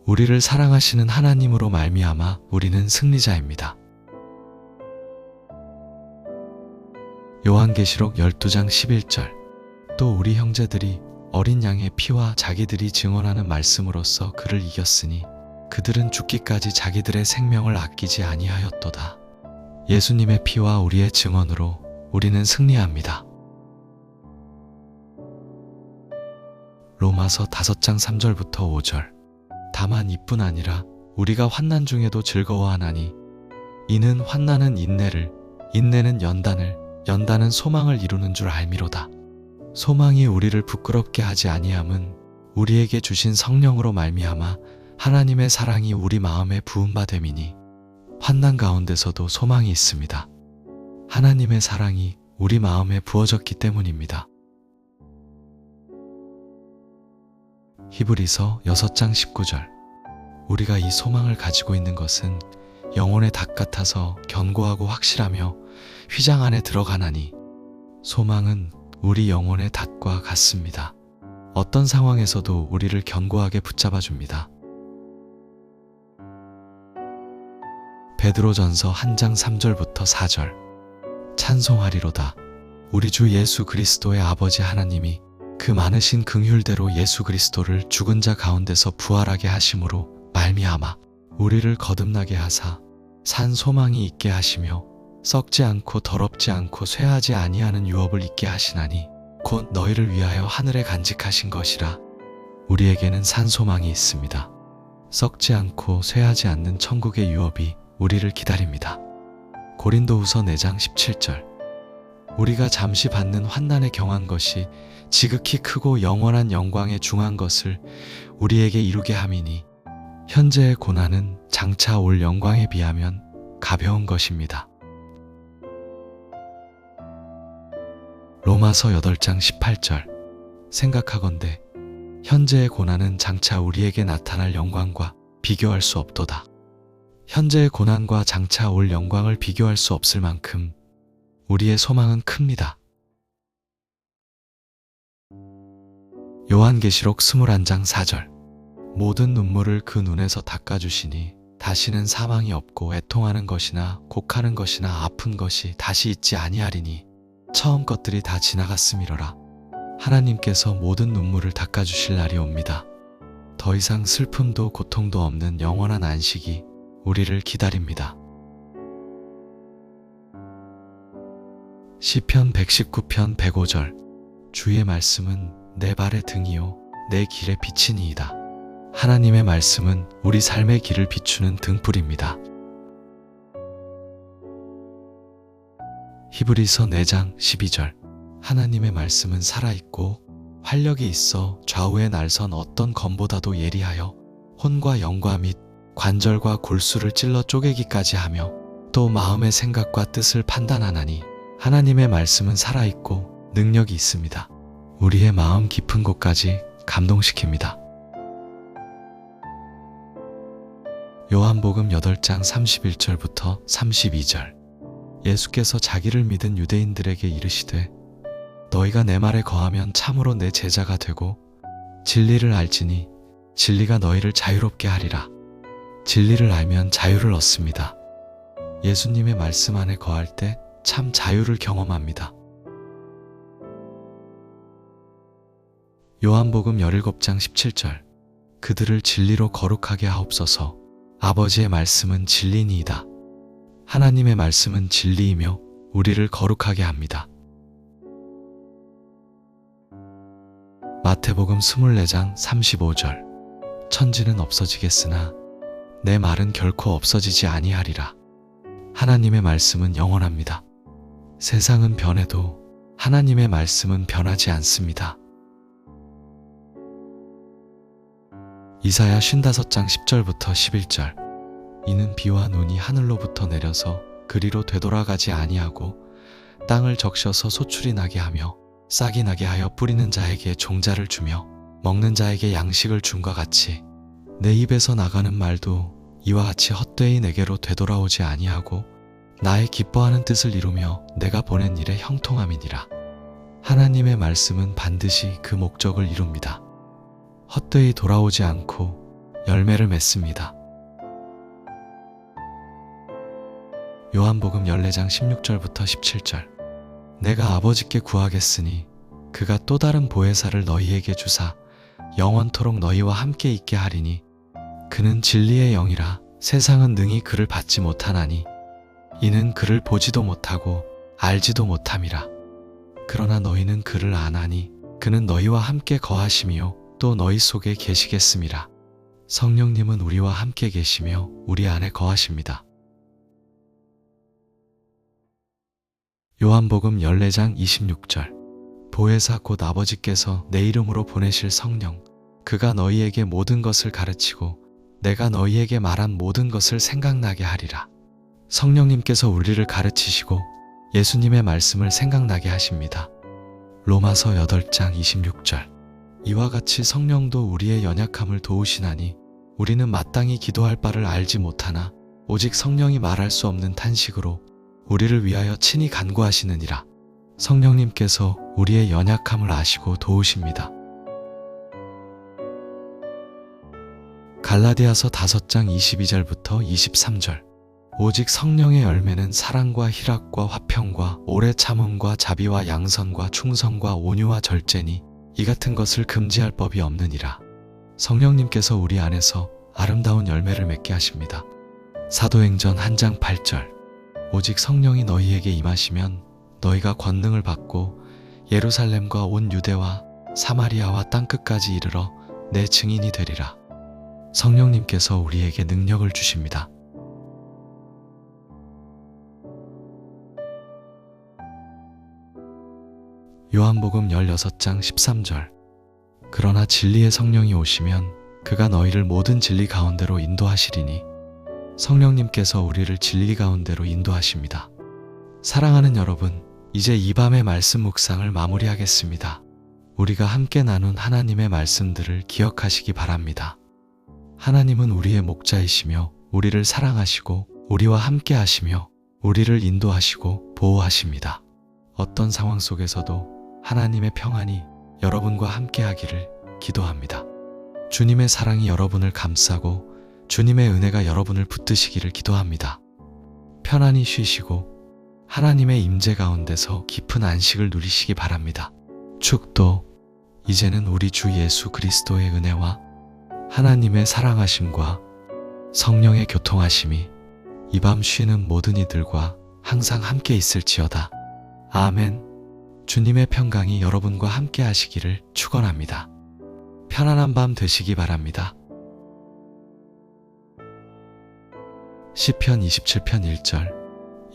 우리를 사랑하시는 하나님으로 말미암아 우리는 승리자입니다. 요한계시록 12장 11절. 또 우리 형제들이 어린 양의 피와 자기들이 증언하는 말씀으로써 그를 이겼으니 그들은 죽기까지 자기들의 생명을 아끼지 아니하였도다. 예수님의 피와 우리의 증언으로 우리는 승리합니다. 로마서 5장 3절부터 5절. 다만 이뿐 아니라 우리가 환난 중에도 즐거워하나니 이는 환난은 인내를, 인내는 연단을, 연단은 소망을 이루는 줄 알미로다. 소망이 우리를 부끄럽게 하지 아니함은 우리에게 주신 성령으로 말미암아 하나님의 사랑이 우리 마음에 부은 바 됨이니 환난 가운데서도 소망이 있습니다. 하나님의 사랑이 우리 마음에 부어졌기 때문입니다. 히브리서 6장 19절. 우리가 이 소망을 가지고 있는 것은 영혼의 닭 같아서 견고하고 확실하며 휘장 안에 들어가나니 소망은 우리 영혼의 닭과 같습니다. 어떤 상황에서도 우리를 견고하게 붙잡아 줍니다. 베드로전서 1장 3절부터 4절. 찬송하리로다. 우리 주 예수 그리스도의 아버지 하나님이 그 많으신 긍휼대로 예수 그리스도를 죽은 자 가운데서 부활하게 하심으로 말미암아 우리를 거듭나게 하사 산 소망이 있게 하시며 썩지 않고 더럽지 않고 쇠하지 아니하는 유업을 있게 하시나니 곧 너희를 위하여 하늘에 간직하신 것이라. 우리에게는 산 소망이 있습니다. 썩지 않고 쇠하지 않는 천국의 유업이 우리를 기다립니다. 고린도후서 4장 17절. 우리가 잠시 받는 환난에 경한 것이 지극히 크고 영원한 영광에 중한 것을 우리에게 이루게 함이니 현재의 고난은 장차 올 영광에 비하면 가벼운 것입니다. 로마서 8장 18절. 생각하건대 현재의 고난은 장차 우리에게 나타날 영광과 비교할 수 없도다. 현재의 고난과 장차 올 영광을 비교할 수 없을 만큼 우리의 소망은 큽니다. 요한계시록 21장 4절. 모든 눈물을 그 눈에서 닦아주시니 다시는 사망이 없고 애통하는 것이나 곡하는 것이나 아픈 것이 다시 있지 아니하리니 처음 것들이 다 지나갔음이로라. 하나님께서 모든 눈물을 닦아주실 날이 옵니다. 더 이상 슬픔도 고통도 없는 영원한 안식이 우리를 기다립니다. 시편 119편 105절. 주의 말씀은 내 발의 등이요 내 길의 빛이니이다. 하나님의 말씀은 우리 삶의 길을 비추는 등불입니다. 히브리서 4장 12절. 하나님의 말씀은 살아있고 활력이 있어 좌우의 날선 어떤 검보다도 예리하여 혼과 영과 및 관절과 골수를 찔러 쪼개기까지 하며 또 마음의 생각과 뜻을 판단하나니 하나님의 말씀은 살아있고 능력이 있습니다. 우리의 마음 깊은 곳까지 감동시킵니다. 요한복음 8장 31절부터 32절. 예수께서 자기를 믿은 유대인들에게 이르시되 너희가 내 말에 거하면 참으로 내 제자가 되고 진리를 알지니 진리가 너희를 자유롭게 하리라. 진리를 알면 자유를 얻습니다. 예수님의 말씀 안에 거할 때 참 자유를 경험합니다. 요한복음 17장 17절. 그들을 진리로 거룩하게 하옵소서. 아버지의 말씀은 진리니이다. 하나님의 말씀은 진리이며 우리를 거룩하게 합니다. 마태복음 24장 35절. 천지는 없어지겠으나 내 말은 결코 없어지지 아니하리라. 하나님의 말씀은 영원합니다. 세상은 변해도 하나님의 말씀은 변하지 않습니다. 이사야 55장 10절부터 11절. 이는 비와 눈이 하늘로부터 내려서 그리로 되돌아가지 아니하고 땅을 적셔서 소출이 나게 하며 싹이 나게 하여 뿌리는 자에게 종자를 주며 먹는 자에게 양식을 줌과 같이 내 입에서 나가는 말도 이와 같이 헛되이 내게로 되돌아오지 아니하고 나의 기뻐하는 뜻을 이루며 내가 보낸 일의 형통함이니라. 하나님의 말씀은 반드시 그 목적을 이룹니다. 헛되이 돌아오지 않고 열매를 맺습니다. 요한복음 14장 16절부터 17절. 내가 아버지께 구하겠으니 그가 또 다른 보혜사를 너희에게 주사 영원토록 너희와 함께 있게 하리니 그는 진리의 영이라. 세상은 능히 그를 받지 못하나니 이는 그를 보지도 못하고 알지도 못함이라. 그러나 너희는 그를 아나니 그는 너희와 함께 거하시며 또 너희 속에 계시겠음이라. 성령님은 우리와 함께 계시며 우리 안에 거하십니다. 요한복음 14장 26절. 보혜사 곧 아버지께서 내 이름으로 보내실 성령, 그가 너희에게 모든 것을 가르치고 내가 너희에게 말한 모든 것을 생각나게 하리라. 성령님께서 우리를 가르치시고 예수님의 말씀을 생각나게 하십니다. 로마서 8장 26절. 이와 같이 성령도 우리의 연약함을 도우시나니 우리는 마땅히 기도할 바를 알지 못하나 오직 성령이 말할 수 없는 탄식으로 우리를 위하여 친히 간구하시느니라. 성령님께서 우리의 연약함을 아시고 도우십니다. 갈라디아서 5장 22절부터 23절. 오직 성령의 열매는 사랑과 희락과 화평과 오래 참음과 자비와 양선과 충성과 온유와 절제니 이 같은 것을 금지할 법이 없느니라. 성령님께서 우리 안에서 아름다운 열매를 맺게 하십니다. 사도행전 1장 8절. 오직 성령이 너희에게 임하시면 너희가 권능을 받고 예루살렘과 온 유대와 사마리아와 땅끝까지 이르러 내 증인이 되리라. 성령님께서 우리에게 능력을 주십니다. 요한복음 16장 13절. 그러나 진리의 성령이 오시면 그가 너희를 모든 진리 가운데로 인도하시리니 성령님께서 우리를 진리 가운데로 인도하십니다. 사랑하는 여러분, 이제 이 밤의 말씀 묵상을 마무리하겠습니다. 우리가 함께 나눈 하나님의 말씀들을 기억하시기 바랍니다. 하나님은 우리의 목자이시며 우리를 사랑하시고 우리와 함께 하시며 우리를 인도하시고 보호하십니다. 어떤 상황 속에서도 하나님의 평안이 여러분과 함께 하기를 기도합니다. 주님의 사랑이 여러분을 감싸고 주님의 은혜가 여러분을 붙드시기를 기도합니다. 편안히 쉬시고 하나님의 임재 가운데서 깊은 안식을 누리시기 바랍니다. 축도. 이제는 우리 주 예수 그리스도의 은혜와 하나님의 사랑하심과 성령의 교통하심이 이 밤 쉬는 모든 이들과 항상 함께 있을지어다. 아멘. 주님의 평강이 여러분과 함께 하시기를 축원합니다. 편안한 밤 되시기 바랍니다. 시편 27편 1절.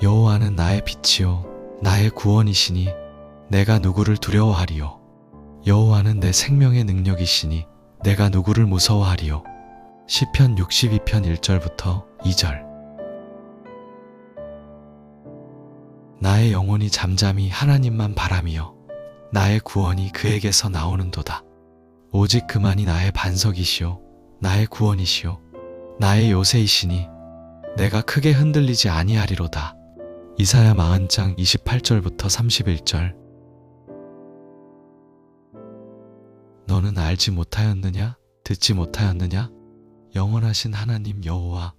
여호와는 나의 빛이요 나의 구원이시니 내가 누구를 두려워하리요. 여호와는 내 생명의 능력이시니 내가 누구를 무서워하리요. 시편 62편 1절부터 2절. 나의 영혼이 잠잠히 하나님만 바라며 나의 구원이 그에게서 나오는도다. 오직 그만이 나의 반석이시요 나의 구원이시요 나의 요새이시니 내가 크게 흔들리지 아니하리로다. 이사야 40장 28절부터 31절. 너는 알지 못하였느냐? 듣지 못하였느냐? 영원하신 하나님 여호와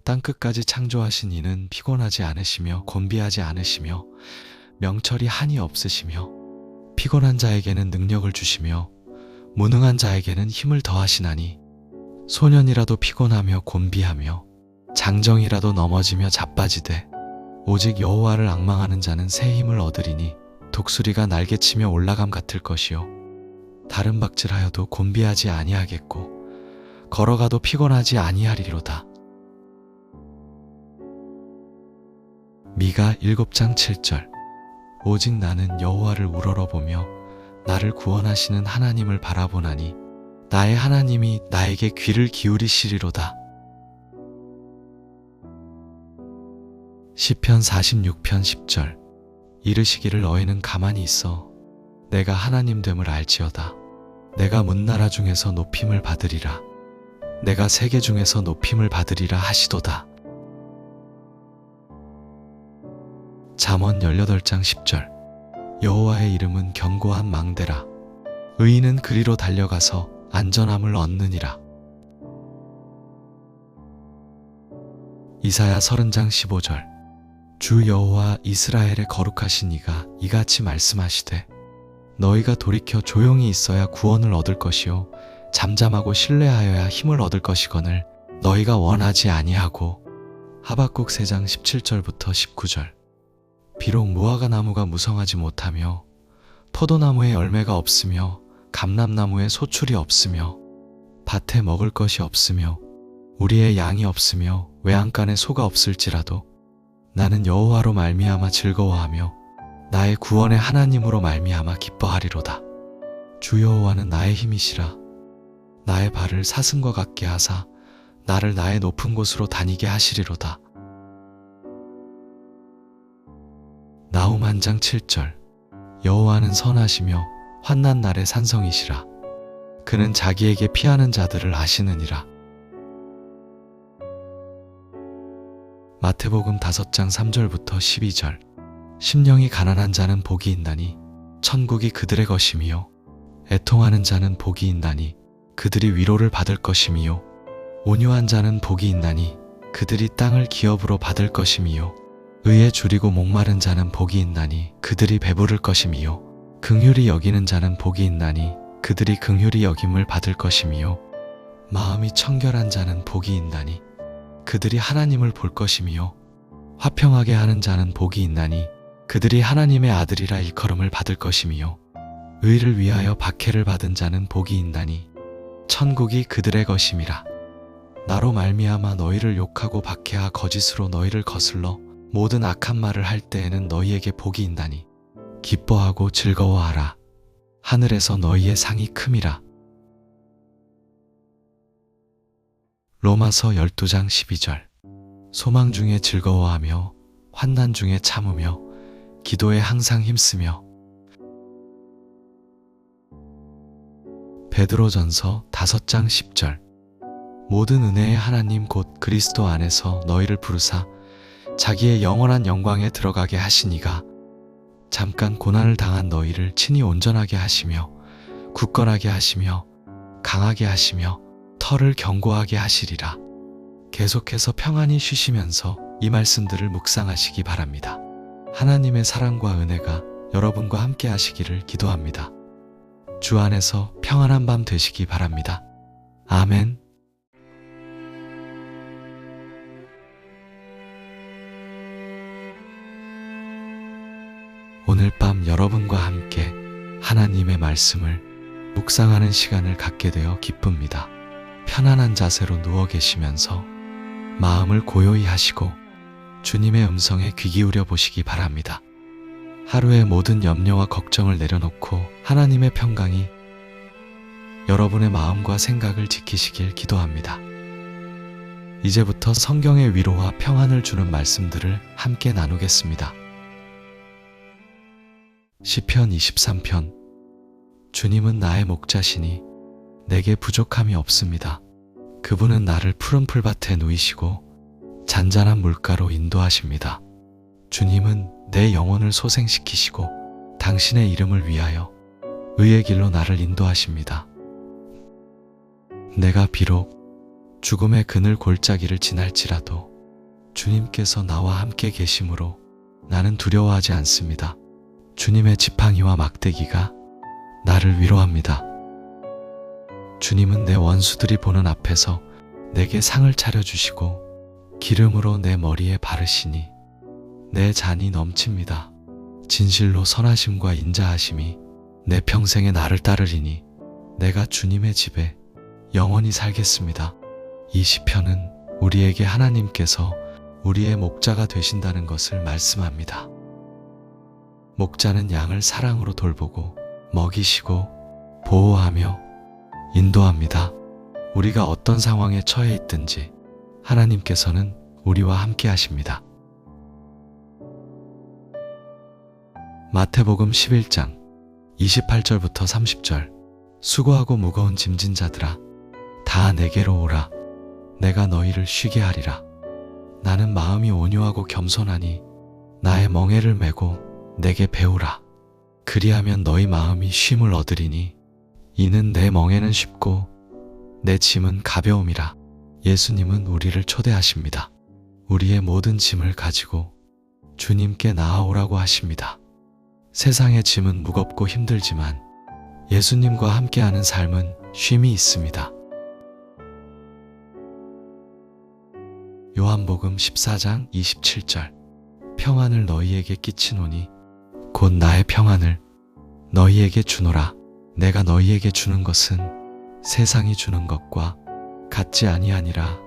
땅끝까지 창조하신 이는 피곤하지 않으시며 곤비하지 않으시며 명철이 한이 없으시며 피곤한 자에게는 능력을 주시며 무능한 자에게는 힘을 더하시나니 소년이라도 피곤하며 곤비하며 장정이라도 넘어지며 자빠지되 오직 여호와를 앙망하는 자는 새 힘을 얻으리니 독수리가 날개치며 올라감 같을 것이요 다른 박질하여도 곤비하지 아니하겠고 걸어가도 피곤하지 아니하리로다. 미가 7장 7절. 오직 나는 여호와를 우러러보며 나를 구원하시는 하나님을 바라보나니 나의 하나님이 나에게 귀를 기울이시리로다. 시편 46편 10절. 이르시기를 너희는 가만히 있어 내가 하나님 됨을 알지어다. 내가 문나라 중에서 높임을 받으리라. 내가 세계 중에서 높임을 받으리라 하시도다. 잠언 18장 10절. 여호와의 이름은 견고한 망대라. 의인은 그리로 달려가서 안전함을 얻느니라. 이사야 30장 15절. 주 여호와 이스라엘의 거룩하신 이가 이같이 말씀하시되 너희가 돌이켜 조용히 있어야 구원을 얻을 것이요 잠잠하고 신뢰하여야 힘을 얻을 것이거늘 너희가 원하지 아니하고. 하박국 3장 17절부터 19절. 비록 무화과 나무가 무성하지 못하며 포도나무에 열매가 없으며 감람나무에 소출이 없으며 밭에 먹을 것이 없으며 우리의 양이 없으며 외양간에 소가 없을지라도 나는 여호와로 말미암아 즐거워하며 나의 구원의 하나님으로 말미암아 기뻐하리로다. 주 여호와는 나의 힘이시라. 나의 발을 사슴과 같게 하사 나를 나의 높은 곳으로 다니게 하시리로다. 나훔 1장 7절. 여호와는 선하시며 환난 날의 산성이시라. 그는 자기에게 피하는 자들을 아시느니라. 마태복음 5장 3절부터 12절. 심령이 가난한 자는 복이 있나니 천국이 그들의 것이미요 애통하는 자는 복이 있나니 그들이 위로를 받을 것이미요 온유한 자는 복이 있나니 그들이 땅을 기업으로 받을 것이미요 의에 줄이고 목마른 자는 복이 있나니 그들이 배부를 것이미요 긍휼히 여기는 자는 복이 있나니 그들이 긍휼히 여김을 받을 것이미요 마음이 청결한 자는 복이 있나니 그들이 하나님을 볼 것이미요 화평하게 하는 자는 복이 있나니 그들이 하나님의 아들이라 일컬음을 받을 것이미요 의를 위하여 박해를 받은 자는 복이 있나니 천국이 그들의 것임이라. 나로 말미암아 너희를 욕하고 박해하 거짓으로 너희를 거슬러 모든 악한 말을 할 때에는 너희에게 복이 있나니 기뻐하고 즐거워하라. 하늘에서 너희의 상이 큼이라. 로마서 12장 12절. 소망 중에 즐거워하며 환난 중에 참으며 기도에 항상 힘쓰며. 베드로전서 5장 10절. 모든 은혜의 하나님 곧 그리스도 안에서 너희를 부르사 자기의 영원한 영광에 들어가게 하시니가 잠깐 고난을 당한 너희를 친히 온전하게 하시며 굳건하게 하시며 강하게 하시며 털을 견고하게 하시리라. 계속해서 평안히 쉬시면서 이 말씀들을 묵상하시기 바랍니다. 하나님의 사랑과 은혜가 여러분과 함께 하시기를 기도합니다. 주 안에서 평안한 밤 되시기 바랍니다. 아멘. 오늘 밤 여러분과 함께 하나님의 말씀을 묵상하는 시간을 갖게 되어 기쁩니다. 편안한 자세로 누워 계시면서 마음을 고요히 하시고 주님의 음성에 귀 기울여 보시기 바랍니다. 하루의 모든 염려와 걱정을 내려놓고 하나님의 평강이 여러분의 마음과 생각을 지키시길 기도합니다. 이제부터 성경의 위로와 평안을 주는 말씀들을 함께 나누겠습니다. 시편 23편. 주님은 나의 목자시니 내게 부족함이 없습니다. 그분은 나를 푸른 풀밭에 누이시고 잔잔한 물가로 인도하십니다. 주님은 내 영혼을 소생시키시고 당신의 이름을 위하여 의의 길로 나를 인도하십니다. 내가 비록 죽음의 그늘 골짜기를 지날지라도 주님께서 나와 함께 계심으로 나는 두려워하지 않습니다. 주님의 지팡이와 막대기가 나를 위로합니다. 주님은 내 원수들이 보는 앞에서 내게 상을 차려주시고 기름으로 내 머리에 바르시니 내 잔이 넘칩니다. 진실로 선하심과 인자하심이 내 평생에 나를 따르리니 내가 주님의 집에 영원히 살겠습니다. 이 시편은 우리에게 하나님께서 우리의 목자가 되신다는 것을 말씀합니다. 목자는 양을 사랑으로 돌보고 먹이시고 보호하며 인도합니다. 우리가 어떤 상황에 처해 있든지 하나님께서는 우리와 함께 하십니다. 마태복음 11장 28절부터 30절. 수고하고 무거운 짐진 자들아 다 내게로 오라. 내가 너희를 쉬게 하리라. 나는 마음이 온유하고 겸손하니 나의 멍에를 메고 내게 배우라. 그리하면 너희 마음이 쉼을 얻으리니 이는 내 멍에는 쉽고 내 짐은 가벼움이라. 예수님은 우리를 초대하십니다. 우리의 모든 짐을 가지고 주님께 나아오라고 하십니다. 세상의 짐은 무겁고 힘들지만 예수님과 함께하는 삶은 쉼이 있습니다. 요한복음 14장 27절. 평안을 너희에게 끼치노니 곧 나의 평안을 너희에게 주노라. 내가 너희에게 주는 것은 세상이 주는 것과 같지 아니하니라.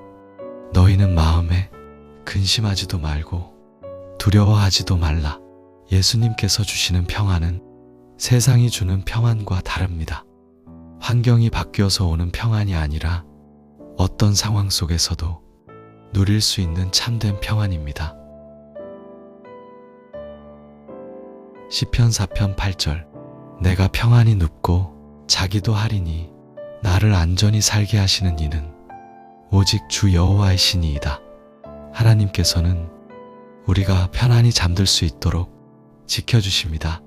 너희는 마음에 근심하지도 말고 두려워하지도 말라. 예수님께서 주시는 평안은 세상이 주는 평안과 다릅니다. 환경이 바뀌어서 오는 평안이 아니라 어떤 상황 속에서도 누릴 수 있는 참된 평안입니다. 시편 4편 8절. 내가 평안히 눕고 자기도 하리니 나를 안전히 살게 하시는 이는 오직 주 여호와의 신이이다. 하나님께서는 우리가 편안히 잠들 수 있도록 지켜주십니다.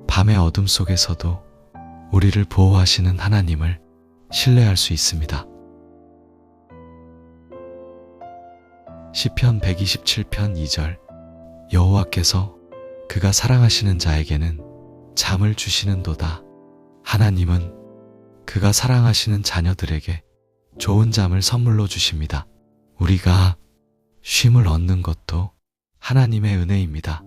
밤의 어둠 속에서도 우리를 보호하시는 하나님을 신뢰할 수 있습니다. 시편 127편 2절. 여호와께서 그가 사랑하시는 자에게는 잠을 주시는도다. 하나님은 그가 사랑하시는 자녀들에게 좋은 잠을 선물로 주십니다. 우리가 쉼을 얻는 것도 하나님의 은혜입니다.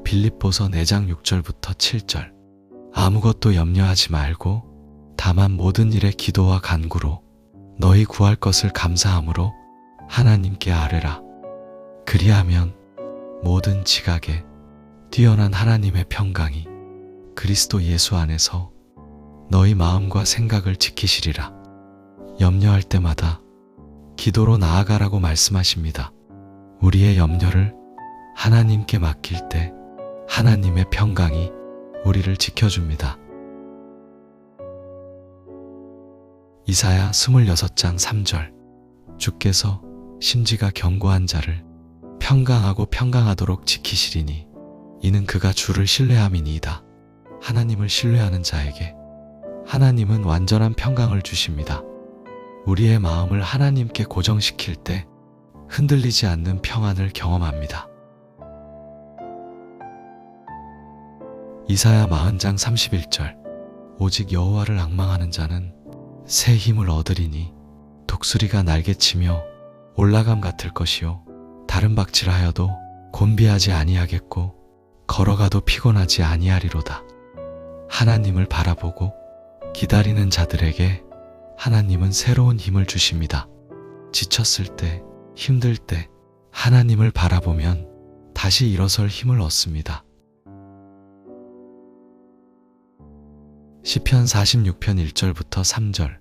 빌립보서 4장 6절부터 7절. 아무것도 염려하지 말고 다만 모든 일에 기도와 간구로 너희 구할 것을 감사함으로 하나님께 아뢰라. 그리하면 모든 지각에 뛰어난 하나님의 평강이 그리스도 예수 안에서 너희 마음과 생각을 지키시리라. 염려할 때마다 기도로 나아가라고 말씀하십니다. 우리의 염려를 하나님께 맡길 때 하나님의 평강이 우리를 지켜줍니다. 이사야 26장 3절. 주께서 심지가 견고한 자를 평강하고 평강하도록 지키시리니 이는 그가 주를 신뢰함이니이다. 하나님을 신뢰하는 자에게 하나님은 완전한 평강을 주십니다. 우리의 마음을 하나님께 고정시킬 때 흔들리지 않는 평안을 경험합니다. 이사야 40장 31절. 오직 여호와를 앙망하는 자는 새 힘을 얻으리니 독수리가 날개치며 올라감 같을 것이요 다른 박질하여도 곤비하지 아니하겠고 걸어가도 피곤하지 아니하리로다. 하나님을 바라보고 기다리는 자들에게 하나님은 새로운 힘을 주십니다. 지쳤을 때, 힘들 때 하나님을 바라보면 다시 일어설 힘을 얻습니다. 시편 46편 1절부터 3절.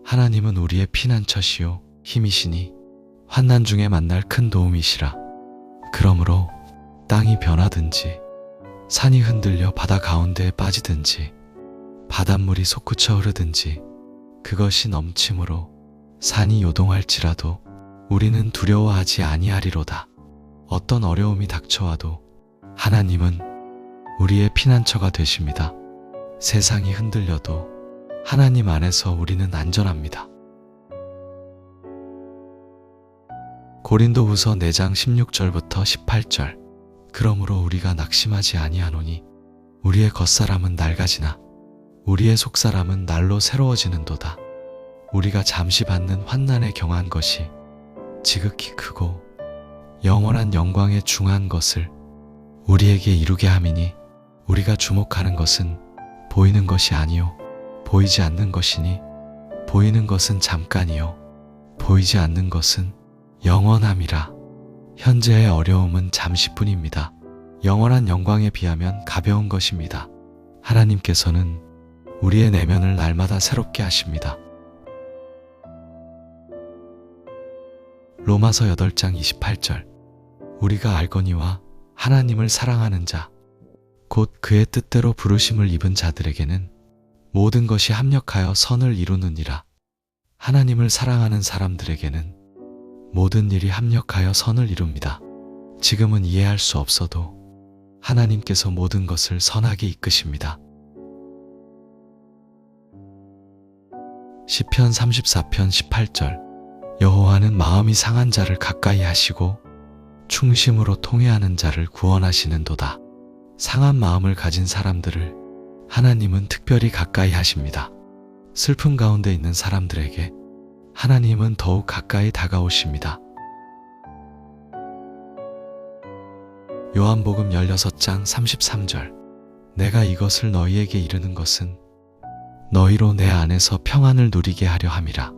하나님은 우리의 피난처시요 힘이시니 환난 중에 만날 큰 도움이시라. 그러므로 땅이 변하든지 산이 흔들려 바다 가운데에 빠지든지 바닷물이 솟구쳐 흐르든지 그것이 넘침으로 산이 요동할지라도 우리는 두려워하지 아니하리로다. 어떤 어려움이 닥쳐와도 하나님은 우리의 피난처가 되십니다. 세상이 흔들려도 하나님 안에서 우리는 안전합니다. 고린도후서 4장 16절부터 18절. 그러므로 우리가 낙심하지 아니하노니 우리의 겉사람은 낡아지나 우리의 속사람은 날로 새로워지는도다. 우리가 잠시 받는 환난에 경한 것이 지극히 크고 영원한 영광에 중한 것을 우리에게 이루게 함이니 우리가 주목하는 것은 보이는 것이 아니요 보이지 않는 것이니 보이는 것은 잠깐이요 보이지 않는 것은 영원함이라. 현재의 어려움은 잠시뿐입니다. 영원한 영광에 비하면 가벼운 것입니다. 하나님께서는 우리의 내면을 날마다 새롭게 하십니다. 로마서 8장 28절. 우리가 알거니와 하나님을 사랑하는 자 곧 그의 뜻대로 부르심을 입은 자들에게는 모든 것이 합력하여 선을 이루느니라. 하나님을 사랑하는 사람들에게는 모든 일이 합력하여 선을 이룹니다. 지금은 이해할 수 없어도 하나님께서 모든 것을 선하게 이끄십니다. 시편 34편 18절 여호와는 마음이 상한 자를 가까이 하시고 충심으로 통회하는 자를 구원하시는도다. 상한 마음을 가진 사람들을 하나님은 특별히 가까이 하십니다. 슬픔 가운데 있는 사람들에게 하나님은 더욱 가까이 다가오십니다. 요한복음 16장 33절 내가 이것을 너희에게 이르는 것은 너희로 내 안에서 평안을 누리게 하려 함이라.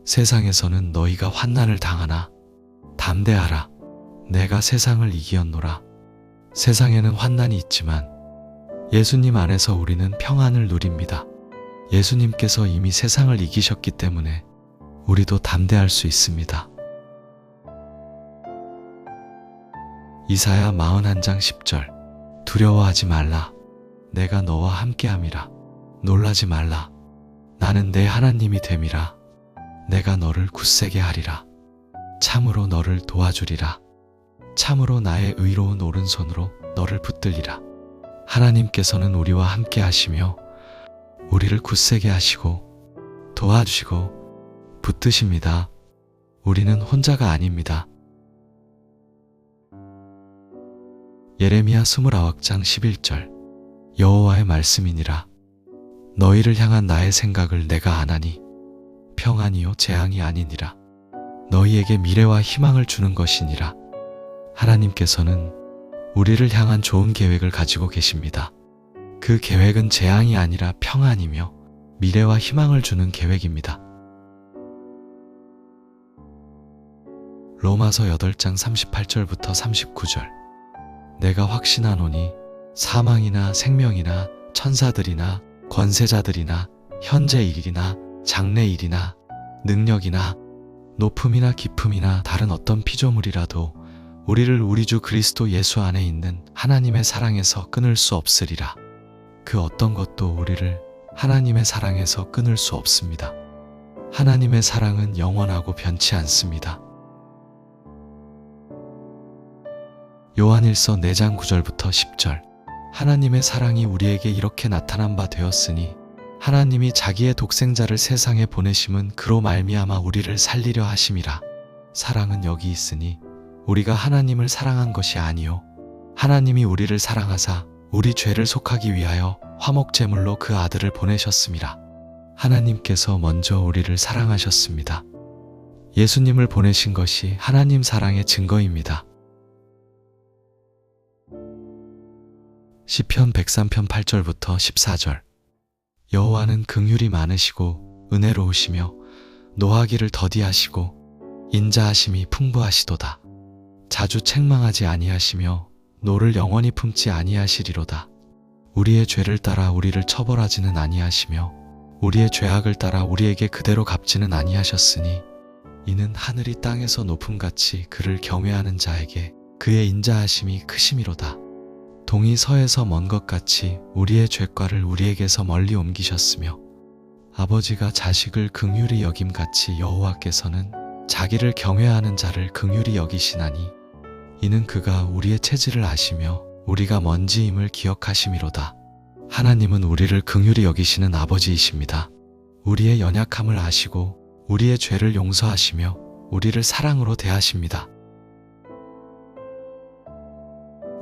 세상에서는 너희가 환난을 당하나 담대하라. 내가 세상을 이기었노라. 세상에는 환난이 있지만 예수님 안에서 우리는 평안을 누립니다. 예수님께서 이미 세상을 이기셨기 때문에 우리도 담대할 수 있습니다. 이사야 41장 10절 두려워하지 말라. 내가 너와 함께함이라. 놀라지 말라. 나는 내 하나님이 됨이라. 내가 너를 굳세게 하리라. 참으로 너를 도와주리라. 참으로 나의 의로운 오른손으로 너를 붙들리라. 하나님께서는 우리와 함께 하시며 우리를 굳세게 하시고 도와주시고 붙드십니다. 우리는 혼자가 아닙니다. 예레미야 29장 11절 여호와의 말씀이니라. 너희를 향한 나의 생각을 내가 아나니 평안이요 재앙이 아니니라. 너희에게 미래와 희망을 주는 것이니라. 하나님께서는 우리를 향한 좋은 계획을 가지고 계십니다. 그 계획은 재앙이 아니라 평안이며 미래와 희망을 주는 계획입니다. 로마서 8장 38절부터 39절 내가 확신하노니 사망이나 생명이나 천사들이나 권세자들이나 현재 일이나 장래 일이나 능력이나 높음이나 깊음이나 다른 어떤 피조물이라도 우리를 우리 주 그리스도 예수 안에 있는 하나님의 사랑에서 끊을 수 없으리라. 그 어떤 것도 우리를 하나님의 사랑에서 끊을 수 없습니다. 하나님의 사랑은 영원하고 변치 않습니다. 요한일서 4장 9절부터 10절 하나님의 사랑이 우리에게 이렇게 나타난 바 되었으니 하나님이 자기의 독생자를 세상에 보내심은 그로 말미암아 우리를 살리려 하심이라. 사랑은 여기 있으니 우리가 하나님을 사랑한 것이 아니요 하나님이 우리를 사랑하사 우리 죄를 속하기 위하여 화목제물로 그 아들을 보내셨음이라. 하나님께서 먼저 우리를 사랑하셨습니다. 예수님을 보내신 것이 하나님 사랑의 증거입니다. 시편 103편 8절부터 14절 여호와는 긍휼이 많으시고 은혜로우시며 노하기를 더디하시고 인자하심이 풍부하시도다. 자주 책망하지 아니하시며 노를 영원히 품지 아니하시리로다. 우리의 죄를 따라 우리를 처벌하지는 아니하시며 우리의 죄악을 따라 우리에게 그대로 갚지는 아니하셨으니 이는 하늘이 땅에서 높음같이 그를 경외하는 자에게 그의 인자하심이 크심이로다. 동이 서에서 먼 것 같이 우리의 죄과를 우리에게서 멀리 옮기셨으며 아버지가 자식을 긍휼히 여김같이 여호와께서는 자기를 경외하는 자를 긍휼히 여기시나니 이는 그가 우리의 체질을 아시며 우리가 먼지임을 기억하심이로다. 하나님은 우리를 긍휼히 여기시는 아버지이십니다. 우리의 연약함을 아시고 우리의 죄를 용서하시며 우리를 사랑으로 대하십니다.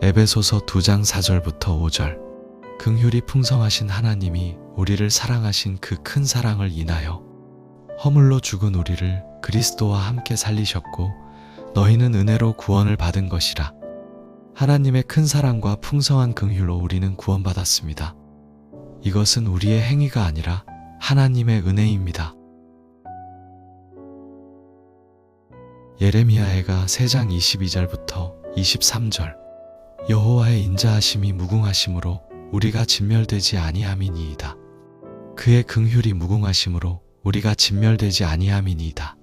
에베소서 2장 4절부터 5절 긍휼이 풍성하신 하나님이 우리를 사랑하신 그 큰 사랑을 인하여 허물로 죽은 우리를 그리스도와 함께 살리셨고 너희는 은혜로 구원을 받은 것이라. 하나님의 큰 사랑과 풍성한 긍휼로 우리는 구원받았습니다. 이것은 우리의 행위가 아니라 하나님의 은혜입니다. 예레미야해가 3장 22절부터 23절 여호와의 인자하심이 무궁하심으로 우리가 진멸되지 아니함이니이다. 그의 긍휼이 무궁하심으로 우리가 진멸되지 아니함이니이다.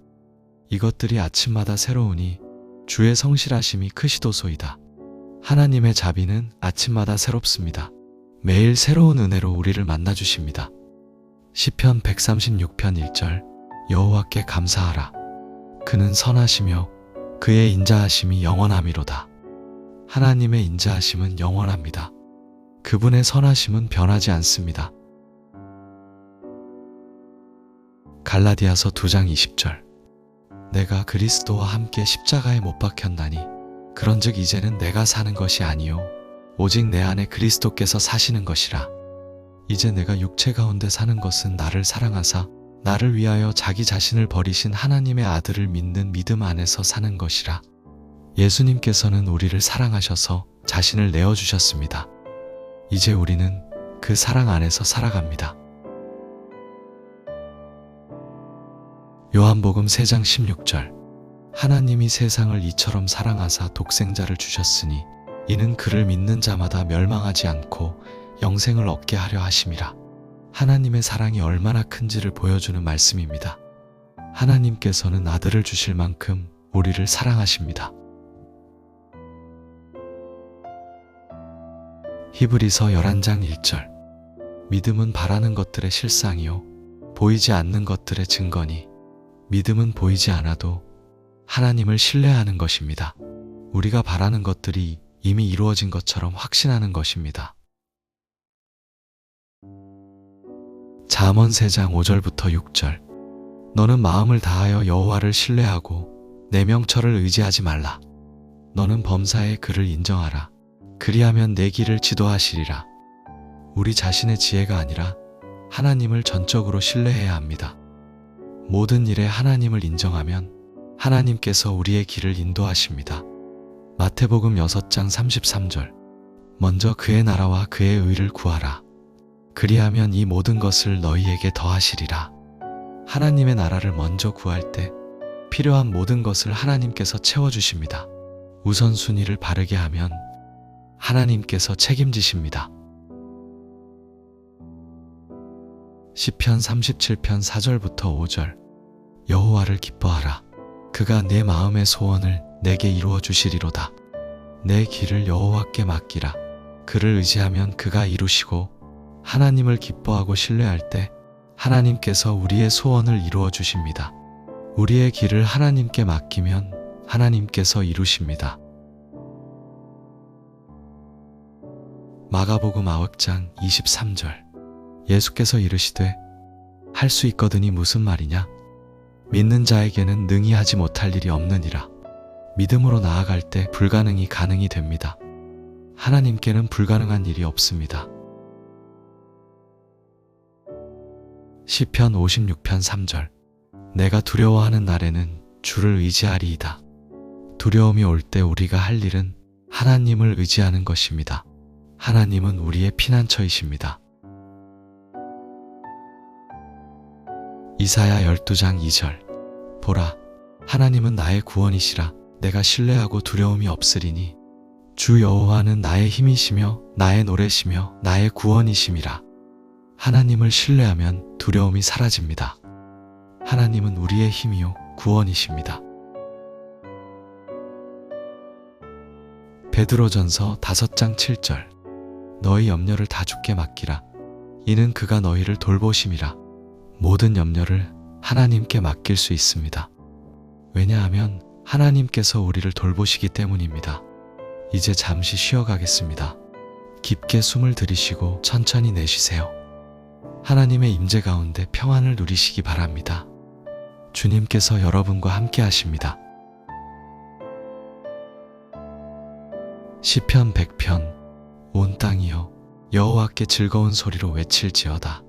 이것들이 아침마다 새로우니 주의 성실하심이 크시도소이다. 하나님의 자비는 아침마다 새롭습니다. 매일 새로운 은혜로 우리를 만나주십니다. 시편 136편 1절 여호와께 감사하라. 그는 선하시며 그의 인자하심이 영원함이로다. 하나님의 인자하심은 영원합니다. 그분의 선하심은 변하지 않습니다. 갈라디아서 2장 20절. 내가 그리스도와 함께 십자가에 못 박혔나니 그런즉 이제는 내가 사는 것이 아니요 오직 내 안에 그리스도께서 사시는 것이라. 이제 내가 육체 가운데 사는 것은 나를 사랑하사 나를 위하여 자기 자신을 버리신 하나님의 아들을 믿는 믿음 안에서 사는 것이라. 예수님께서는 우리를 사랑하셔서 자신을 내어주셨습니다. 이제 우리는 그 사랑 안에서 살아갑니다. 요한복음 3장 16절. 하나님이 세상을 이처럼 사랑하사 독생자를 주셨으니 이는 그를 믿는 자마다 멸망하지 않고 영생을 얻게 하려 하심이라. 하나님의 사랑이 얼마나 큰지를 보여주는 말씀입니다. 하나님께서는 아들을 주실 만큼 우리를 사랑하십니다. 히브리서 11장 1절. 믿음은 바라는 것들의 실상이요 보이지 않는 것들의 증거니 믿음은 보이지 않아도 하나님을 신뢰하는 것입니다. 우리가 바라는 것들이 이미 이루어진 것처럼 확신하는 것입니다. 잠언 3장 5절부터 6절. 너는 마음을 다하여 여호와를 신뢰하고 내 명철을 의지하지 말라. 너는 범사에 그를 인정하라. 그리하면 내 길을 지도하시리라. 우리 자신의 지혜가 아니라 하나님을 전적으로 신뢰해야 합니다. 모든 일에 하나님을 인정하면 하나님께서 우리의 길을 인도하십니다. 마태복음 6장 33절. 먼저 그의 나라와 그의 의를 구하라. 그리하면 이 모든 것을 너희에게 더하시리라. 하나님의 나라를 먼저 구할 때 필요한 모든 것을 하나님께서 채워주십니다. 우선순위를 바르게 하면 하나님께서 책임지십니다. 시편 37편 4절부터 5절. 여호와를 기뻐하라. 그가 내 마음의 소원을 내게 이루어 주시리로다. 내 길을 여호와께 맡기라. 그를 의지하면 그가 이루시고 하나님을 기뻐하고 신뢰할 때 하나님께서 우리의 소원을 이루어 주십니다. 우리의 길을 하나님께 맡기면 하나님께서 이루십니다. 마가복음 9장 23절. 예수께서 이르시되 할 수 있거든이 무슨 말이냐? 믿는 자에게는 능히 하지 못할 일이 없느니라. 믿음으로 나아갈 때 불가능이 가능이 됩니다. 하나님께는 불가능한 일이 없습니다. 시편 56편 3절. 내가 두려워하는 날에는 주를 의지하리이다. 두려움이 올 때 우리가 할 일은 하나님을 의지하는 것입니다. 하나님은 우리의 피난처이십니다. 이사야 12장 2절. 보라, 하나님은 나의 구원이시라. 내가 신뢰하고 두려움이 없으리니 주 여호와는 나의 힘이시며 나의 노래시며 나의 구원이심이라. 하나님을 신뢰하면 두려움이 사라집니다. 하나님은 우리의 힘이요 구원이십니다. 베드로전서 5장 7절. 너희 염려를 다 주께 맡기라. 이는 그가 너희를 돌보심이라. 모든 염려를 하나님께 맡길 수 있습니다. 왜냐하면 하나님께서 우리를 돌보시기 때문입니다. 이제 잠시 쉬어가겠습니다. 깊게 숨을 들이쉬고 천천히 내쉬세요. 하나님의 임재 가운데 평안을 누리시기 바랍니다. 주님께서 여러분과 함께 하십니다. 시편 100편. 온 땅이여 여호와께 즐거운 소리로 외칠지어다.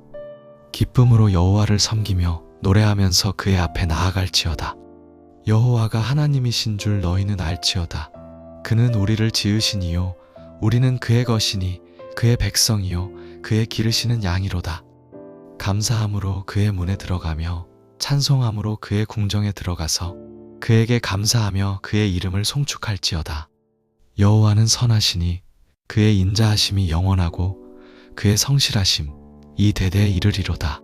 기쁨으로 여호와를 섬기며 노래하면서 그의 앞에 나아갈지어다. 여호와가 하나님이신 줄 너희는 알지어다. 그는 우리를 지으신 이요 우리는 그의 것이니 그의 백성이요 그의 기르시는 양이로다. 감사함으로 그의 문에 들어가며 찬송함으로 그의 궁정에 들어가서 그에게 감사하며 그의 이름을 송축할지어다. 여호와는 선하시니 그의 인자하심이 영원하고 그의 성실하심 이 대대에 이르리로다.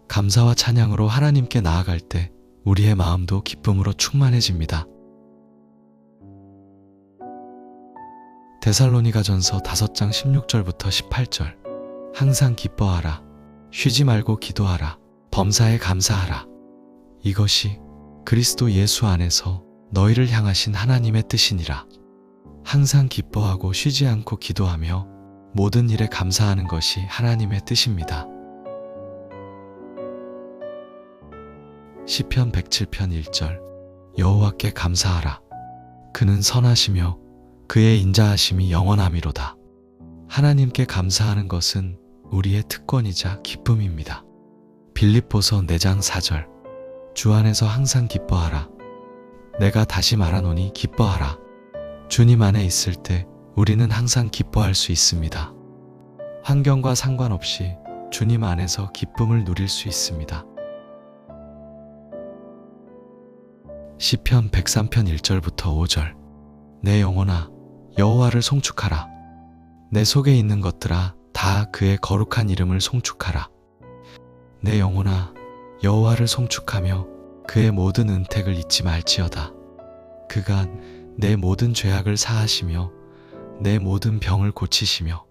감사와 찬양으로 하나님께 나아갈 때 우리의 마음도 기쁨으로 충만해집니다. 데살로니가전서 5장 16절부터 18절. 항상 기뻐하라. 쉬지 말고 기도하라. 범사에 감사하라. 이것이 그리스도 예수 안에서 너희를 향하신 하나님의 뜻이니라. 항상 기뻐하고 쉬지 않고 기도하며 모든 일에 감사하는 것이 하나님의 뜻입니다. 시편 107편 1절. 여호와께 감사하라. 그는 선하시며 그의 인자하심이 영원함이로다. 하나님께 감사하는 것은 우리의 특권이자 기쁨입니다. 빌립보서 4장 4절. 주 안에서 항상 기뻐하라. 내가 다시 말하노니 기뻐하라. 주님 안에 있을 때 우리는 항상 기뻐할 수 있습니다. 환경과 상관없이 주님 안에서 기쁨을 누릴 수 있습니다. 시편 103편 1절부터 5절. 내 영혼아 여호와를 송축하라. 내 속에 있는 것들아 다 그의 거룩한 이름을 송축하라. 내 영혼아 여호와를 송축하며 그의 모든 은택을 잊지 말지어다. 그가 내 모든 죄악을 사하시며 내 모든 병을 고치시며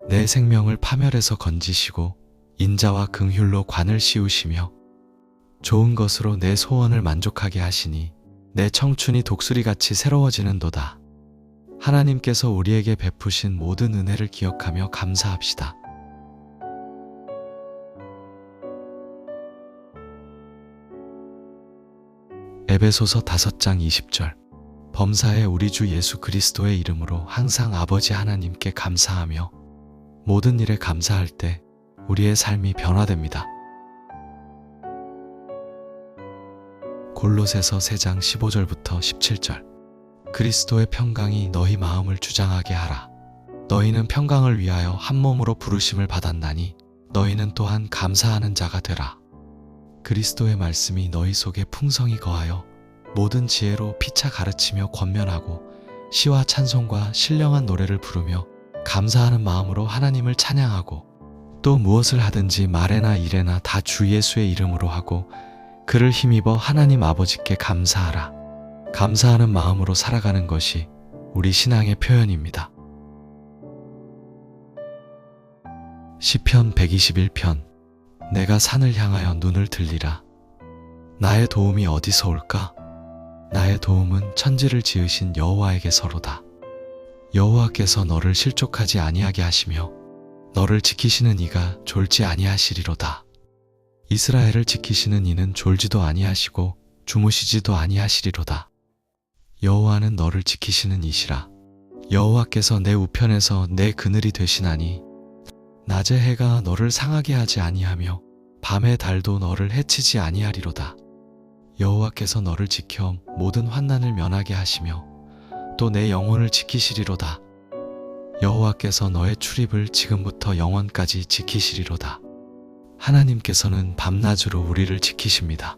내 생명을 파멸에서 건지시고 인자와 긍휼로 관을 씌우시며 좋은 것으로 내 소원을 만족하게 하시니 내 청춘이 독수리같이 새로워지는도다. 하나님께서 우리에게 베푸신 모든 은혜를 기억하며 감사합시다. 에베소서 5장 20절. 범사에 우리 주 예수 그리스도의 이름으로 항상 아버지 하나님께 감사하며 모든 일에 감사할 때 우리의 삶이 변화됩니다. 골로새서 3장 15절부터 17절. 그리스도의 평강이 너희 마음을 주장하게 하라. 너희는 평강을 위하여 한 몸으로 부르심을 받았나니 너희는 또한 감사하는 자가 되라. 그리스도의 말씀이 너희 속에 풍성히 거하여 모든 지혜로 피차 가르치며 권면하고 시와 찬송과 신령한 노래를 부르며 감사하는 마음으로 하나님을 찬양하고 또 무엇을 하든지 말에나 일에나 다 주 예수의 이름으로 하고 그를 힘입어 하나님 아버지께 감사하라. 감사하는 마음으로 살아가는 것이 우리 신앙의 표현입니다. 시편 121편. 내가 산을 향하여 눈을 들리라. 나의 도움이 어디서 올까? 나의 도움은 천지를 지으신 여호와에게서로다. 여호와께서 너를 실족하지 아니하게 하시며 너를 지키시는 이가 졸지 아니하시리로다. 이스라엘을 지키시는 이는 졸지도 아니하시고 주무시지도 아니하시리로다. 여호와는 너를 지키시는 이시라. 여호와께서 내 우편에서 내 그늘이 되시나니 낮의 해가 너를 상하게 하지 아니하며 밤의 달도 너를 해치지 아니하리로다. 여호와께서 너를 지켜 모든 환난을 면하게 하시며 또 내 영혼을 지키시리로다. 여호와께서 너의 출입을 지금부터 영원까지 지키시리로다. 하나님께서는 밤낮으로 우리를 지키십니다.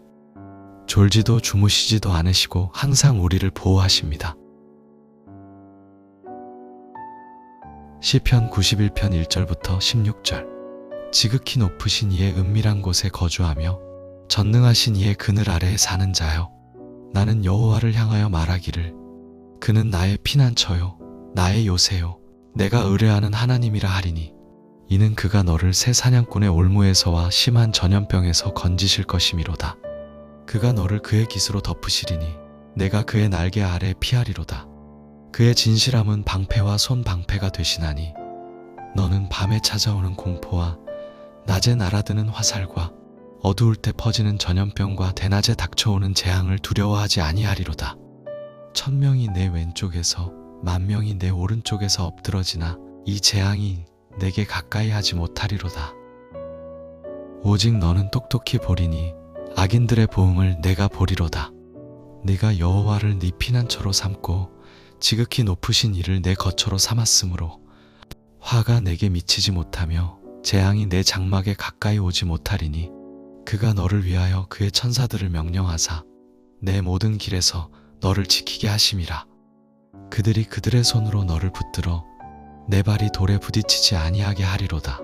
졸지도 주무시지도 않으시고 항상 우리를 보호하십니다. 시편 91편 1절부터 16절. 지극히 높으신 이의 은밀한 곳에 거주하며 전능하신 이의 그늘 아래에 사는 자여, 나는 여호와를 향하여 말하기를 그는 나의 피난처요 나의 요새요 내가 의뢰하는 하나님이라 하리니 이는 그가 너를 새 사냥꾼의 올무에서와 심한 전염병에서 건지실 것이미로다. 그가 너를 그의 깃으로 덮으시리니 내가 그의 날개 아래 피하리로다. 그의 진실함은 방패와 손방패가 되시나니 너는 밤에 찾아오는 공포와 낮에 날아드는 화살과 어두울 때 퍼지는 전염병과 대낮에 닥쳐오는 재앙을 두려워하지 아니하리로다. 1000명이 내 왼쪽에서 10,000명이 내 오른쪽에서 엎드러지나 이 재앙이 내게 가까이 하지 못하리로다. 오직 너는 똑똑히 보리니 악인들의 보응을 내가 보리로다. 네가 여호와를 네 피난처로 삼고 지극히 높으신 이를 내 거처로 삼았으므로 화가 내게 미치지 못하며 재앙이 내 장막에 가까이 오지 못하리니 그가 너를 위하여 그의 천사들을 명령하사 내 모든 길에서 너를 지키게 하심이라. 그들이 그들의 손으로 너를 붙들어 내 발이 돌에 부딪히지 아니하게 하리로다.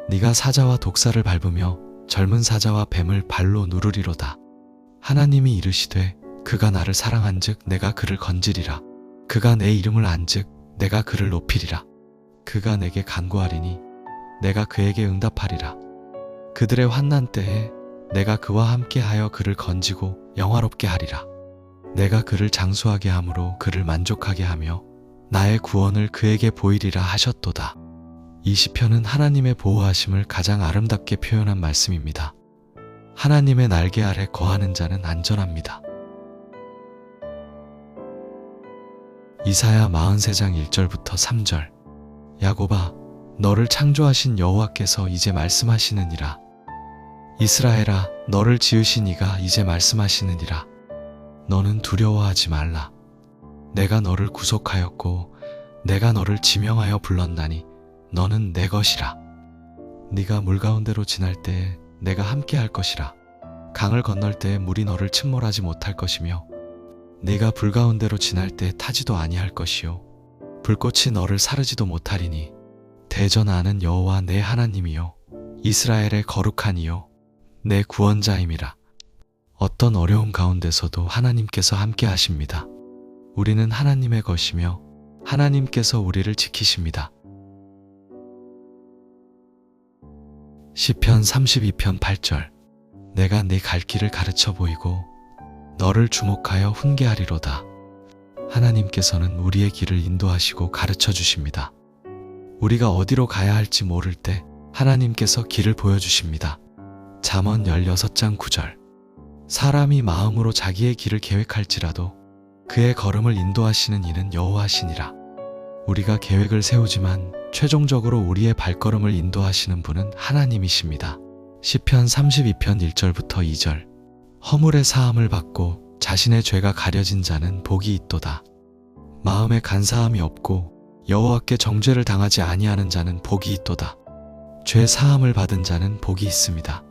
네가 사자와 독사를 밟으며 젊은 사자와 뱀을 발로 누르리로다. 하나님이 이르시되 그가 나를 사랑한즉 내가 그를 건지리라. 그가 내 이름을 안즉 내가 그를 높이리라. 그가 내게 간구하리니 내가 그에게 응답하리라. 그들의 환난 때에 내가 그와 함께하여 그를 건지고 영화롭게 하리라. 내가 그를 장수하게 함으로 그를 만족하게 하며 나의 구원을 그에게 보이리라 하셨도다. 이 시편은 하나님의 보호하심을 가장 아름답게 표현한 말씀입니다. 하나님의 날개 아래 거하는 자는 안전합니다. 이사야 43장 1절부터 3절. 야곱아, 너를 창조하신 여호와께서 이제 말씀하시느니라. 이스라엘아, 너를 지으신 이가 이제 말씀하시느니라. 너는 두려워하지 말라. 내가 너를 구속하였고 내가 너를 지명하여 불렀나니 너는 내 것이라. 네가 물 가운데로 지날 때에 내가 함께 할 것이라. 강을 건널 때에 물이 너를 침몰하지 못할 것이며 네가 불 가운데로 지날 때에 타지도 아니할 것이요 불꽃이 너를 사르지도 못하리니 대전하는 여호와 내 하나님이요 이스라엘의 거룩한 이요 내 구원자임이라. 어떤 어려움 가운데서도 하나님께서 함께 하십니다. 우리는 하나님의 것이며 하나님께서 우리를 지키십니다. 시편 32편 8절. 내가 네 갈 길을 가르쳐 보이고 너를 주목하여 훈계하리로다. 하나님께서는 우리의 길을 인도하시고 가르쳐 주십니다. 우리가 어디로 가야 할지 모를 때 하나님께서 길을 보여주십니다. 잠언 16장 9절. 사람이 마음으로 자기의 길을 계획할지라도 그의 걸음을 인도하시는 이는 여호와시니라. 우리가 계획을 세우지만 최종적으로 우리의 발걸음을 인도하시는 분은 하나님이십니다. 시편 32편 1절부터 2절. 허물의 사함을 받고 자신의 죄가 가려진 자는 복이 있도다. 마음에 간사함이 없고 여호와께 정죄를 당하지 아니하는 자는 복이 있도다. 죄 사함을 받은 자는 복이 있습니다.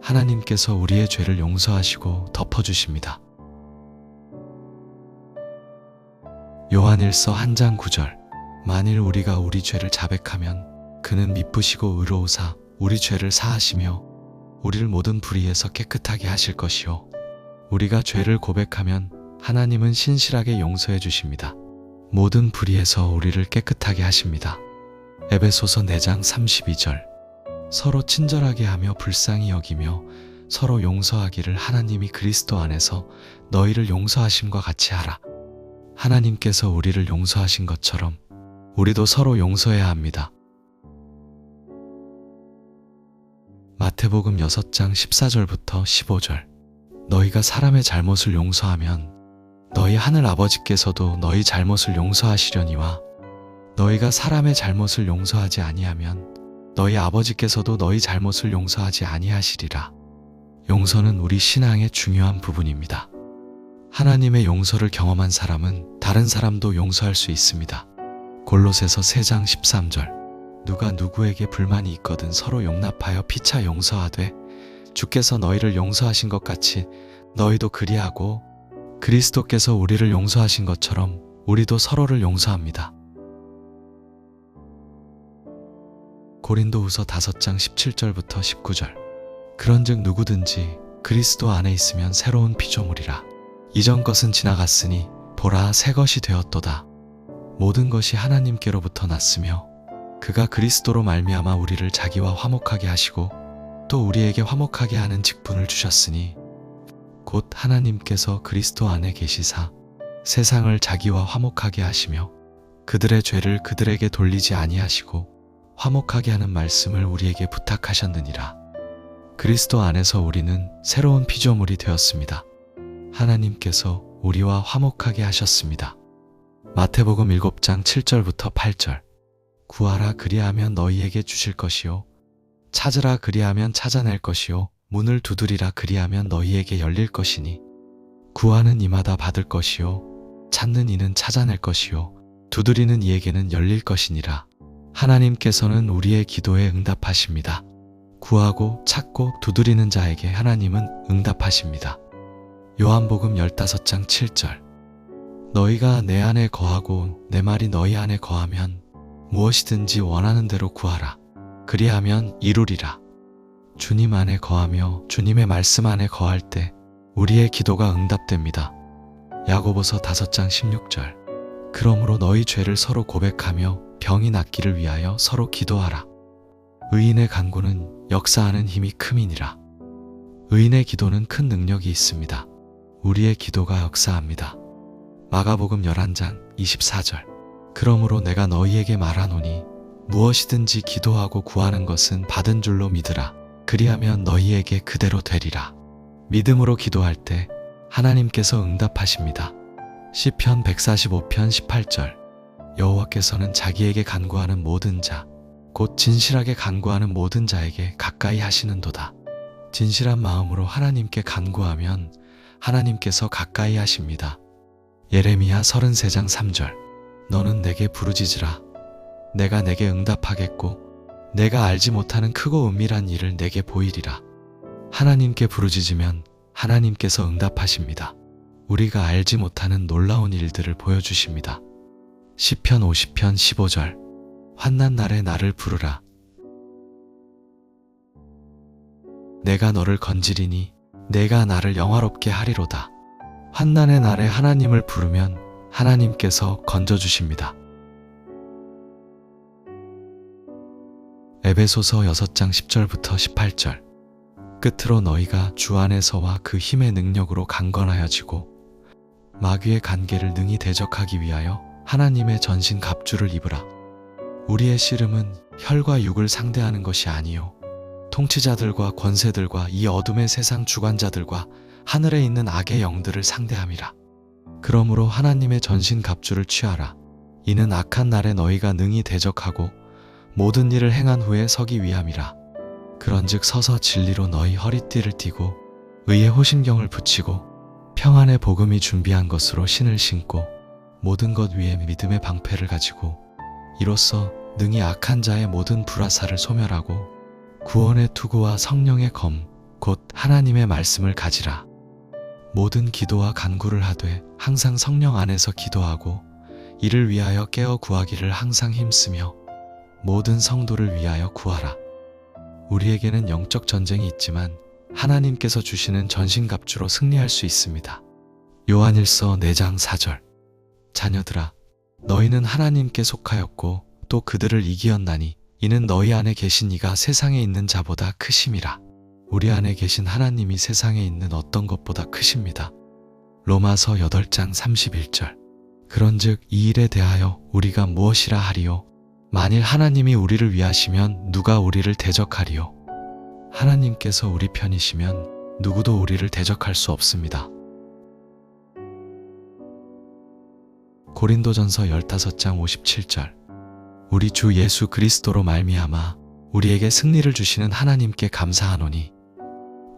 하나님께서 우리의 죄를 용서하시고 덮어주십니다. 요한일서 1장 9절. 만일 우리가 우리 죄를 자백하면 그는 미쁘시고 의로우사 우리 죄를 사하시며 우리를 모든 불의에서 깨끗하게 하실 것이요 우리가 죄를 고백하면 하나님은 신실하게 용서해 주십니다. 모든 불의에서 우리를 깨끗하게 하십니다. 에베소서 4장 32절. 서로 친절하게 하며 불쌍히 여기며 서로 용서하기를 하나님이 그리스도 안에서 너희를 용서하심과 같이 하라. 하나님께서 우리를 용서하신 것처럼 우리도 서로 용서해야 합니다. 마태복음 6장 14절부터 15절. 너희가 사람의 잘못을 용서하면 너희 하늘 아버지께서도 너희 잘못을 용서하시려니와 너희가 사람의 잘못을 용서하지 아니하면 너희 아버지께서도 너희 잘못을 용서하지 아니하시리라. 용서는 우리 신앙의 중요한 부분입니다. 하나님의 용서를 경험한 사람은 다른 사람도 용서할 수 있습니다. 골로새서 3장 13절. 누가 누구에게 불만이 있거든 서로 용납하여 피차 용서하되 주께서 너희를 용서하신 것 같이 너희도 그리하고 그리스도께서 우리를 용서하신 것처럼 우리도 서로를 용서합니다. 고린도후서 5장 17절부터 19절. 그런즉 누구든지 그리스도 안에 있으면 새로운 피조물이라. 이전 것은 지나갔으니 보라 새 것이 되었도다. 모든 것이 하나님께로부터 났으며 그가 그리스도로 말미암아 우리를 자기와 화목하게 하시고 또 우리에게 화목하게 하는 직분을 주셨으니 곧 하나님께서 그리스도 안에 계시사 세상을 자기와 화목하게 하시며 그들의 죄를 그들에게 돌리지 아니하시고 화목하게 하는 말씀을 우리에게 부탁하셨느니라. 그리스도 안에서 우리는 새로운 피조물이 되었습니다. 하나님께서 우리와 화목하게 하셨습니다. 마태복음 7장 7절부터 8절. 구하라 그리하면 너희에게 주실 것이요 찾으라 그리하면 찾아낼 것이요 문을 두드리라 그리하면 너희에게 열릴 것이니 구하는 이마다 받을 것이요 찾는 이는 찾아낼 것이요 두드리는 이에게는 열릴 것이니라. 하나님께서는 우리의 기도에 응답하십니다. 구하고 찾고 두드리는 자에게 하나님은 응답하십니다. 요한복음 15장 7절. 너희가 내 안에 거하고 내 말이 너희 안에 거하면 무엇이든지 원하는 대로 구하라. 그리하면 이루리라. 주님 안에 거하며 주님의 말씀 안에 거할 때 우리의 기도가 응답됩니다. 야고보서 5장 16절. 그러므로 너희 죄를 서로 고백하며 병이 낫기를 위하여 서로 기도하라. 의인의 간구는 역사하는 힘이 큼이니라. 의인의 기도는 큰 능력이 있습니다. 우리의 기도가 역사합니다. 마가복음 11장 24절. 그러므로 내가 너희에게 말하노니 무엇이든지 기도하고 구하는 것은 받은 줄로 믿으라. 그리하면 너희에게 그대로 되리라. 믿음으로 기도할 때 하나님께서 응답하십니다. 시편 145편 18절. 여호와께서는 자기에게 간구하는 모든 자, 곧 진실하게 간구하는 모든 자에게 가까이 하시는도다. 진실한 마음으로 하나님께 간구하면 하나님께서 가까이 하십니다. 예레미야 33장 3절. 너는 내게 부르짖으라. 내가 내게 응답하겠고 내가 알지 못하는 크고 은밀한 일을 내게 보이리라. 하나님께 부르짖으면 하나님께서 응답하십니다. 우리가 알지 못하는 놀라운 일들을 보여주십니다. 시편 50편 15절. 환난 날에 나를 부르라. 내가 너를 건지리니 내가 나를 영화롭게 하리로다. 환난의 날에 하나님을 부르면 하나님께서 건져주십니다. 에베소서 6장 10절부터 18절. 끝으로 너희가 주 안에서와 그 힘의 능력으로 강건하여지고 마귀의 간계를 능히 대적하기 위하여 하나님의 전신 갑주를 입으라. 우리의 씨름은 혈과 육을 상대하는 것이 아니요 통치자들과 권세들과 이 어둠의 세상 주관자들과 하늘에 있는 악의 영들을 상대함이라. 그러므로 하나님의 전신 갑주를 취하라. 이는 악한 날에 너희가 능히 대적하고 모든 일을 행한 후에 서기 위함이라. 그런즉 서서 진리로 너희 허리띠를 띠고 의의 호심경을 붙이고 평안의 복음이 준비한 것으로 신을 신고 모든 것 위에 믿음의 방패를 가지고 이로써 능히 악한 자의 모든 불화살을 소멸하고 구원의 투구와 성령의 검 곧 하나님의 말씀을 가지라. 모든 기도와 간구를 하되 항상 성령 안에서 기도하고 이를 위하여 깨어 구하기를 항상 힘쓰며 모든 성도를 위하여 구하라. 우리에게는 영적 전쟁이 있지만 하나님께서 주시는 전신갑주로 승리할 수 있습니다. 요한일서 4장 4절. 자녀들아, 너희는 하나님께 속하였고 또 그들을 이기었나니 이는 너희 안에 계신 이가 세상에 있는 자보다 크심이라. 우리 안에 계신 하나님이 세상에 있는 어떤 것보다 크십니다. 로마서 8장 31절. 그런즉 이 일에 대하여 우리가 무엇이라 하리요? 만일 하나님이 우리를 위하시면 누가 우리를 대적하리요? 하나님께서 우리 편이시면 누구도 우리를 대적할 수 없습니다. 고린도전서 15장 57절. 우리 주 예수 그리스도로 말미암아 우리에게 승리를 주시는 하나님께 감사하노니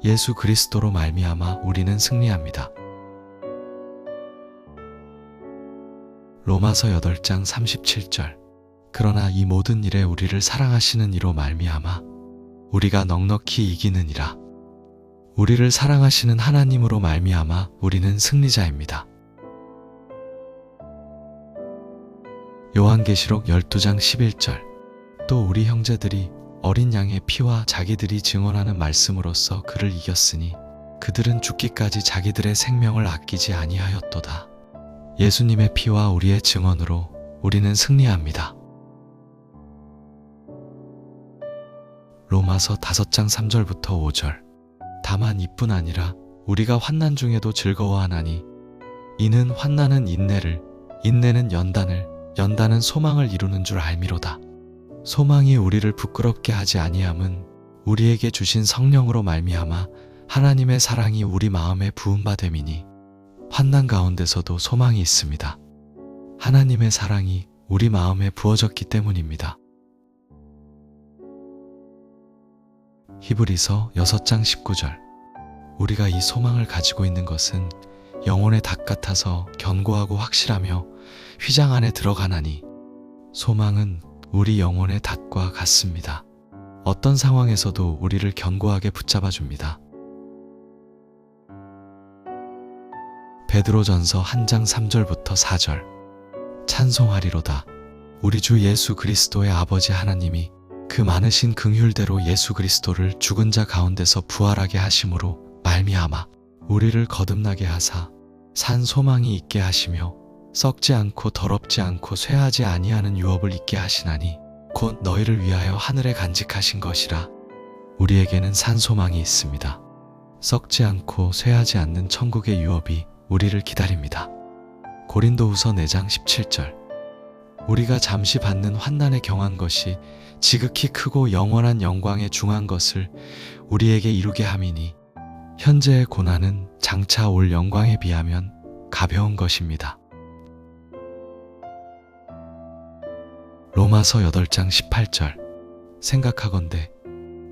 예수 그리스도로 말미암아 우리는 승리합니다. 로마서 8장 37절. 그러나 이 모든 일에 우리를 사랑하시는 이로 말미암아 우리가 넉넉히 이기느니라. 우리를 사랑하시는 하나님으로 말미암아 우리는 승리자입니다. 요한계시록 12장 11절. 또 우리 형제들이 어린 양의 피와 자기들이 증언하는 말씀으로써 그를 이겼으니 그들은 죽기까지 자기들의 생명을 아끼지 아니하였도다. 예수님의 피와 우리의 증언으로 우리는 승리합니다. 로마서 5장 3절부터 5절. 다만 이뿐 아니라 우리가 환난 중에도 즐거워하나니 이는 환난은 인내를, 인내는 연단을, 연단은 소망을 이루는 줄 알미로다. 소망이 우리를 부끄럽게 하지 아니함은 우리에게 주신 성령으로 말미암아 하나님의 사랑이 우리 마음에 부음바 됨이니 환난 가운데서도 소망이 있습니다. 하나님의 사랑이 우리 마음에 부어졌기 때문입니다. 히브리서 6장 19절. 우리가 이 소망을 가지고 있는 것은 영혼의 닭 같아서 견고하고 확실하며 휘장 안에 들어가나니 소망은 우리 영혼의 닭과 같습니다. 어떤 상황에서도 우리를 견고하게 붙잡아 줍니다. 베드로전서 1장 3절부터 4절. 찬송하리로다. 우리 주 예수 그리스도의 아버지 하나님이 그 많으신 긍휼대로 예수 그리스도를 죽은 자 가운데서 부활하게 하심으로 말미암아 우리를 거듭나게 하사 산 소망이 있게 하시며 썩지 않고 더럽지 않고 쇠하지 아니하는 유업을 있게 하시나니 곧 너희를 위하여 하늘에 간직하신 것이라. 우리에게는 산 소망이 있습니다. 썩지 않고 쇠하지 않는 천국의 유업이 우리를 기다립니다. 고린도후서 4장 17절. 우리가 잠시 받는 환난에 경한 것이 지극히 크고 영원한 영광에 중한 것을 우리에게 이루게 함이니 현재의 고난은 장차 올 영광에 비하면 가벼운 것입니다. 로마서 8장 18절. 생각하건대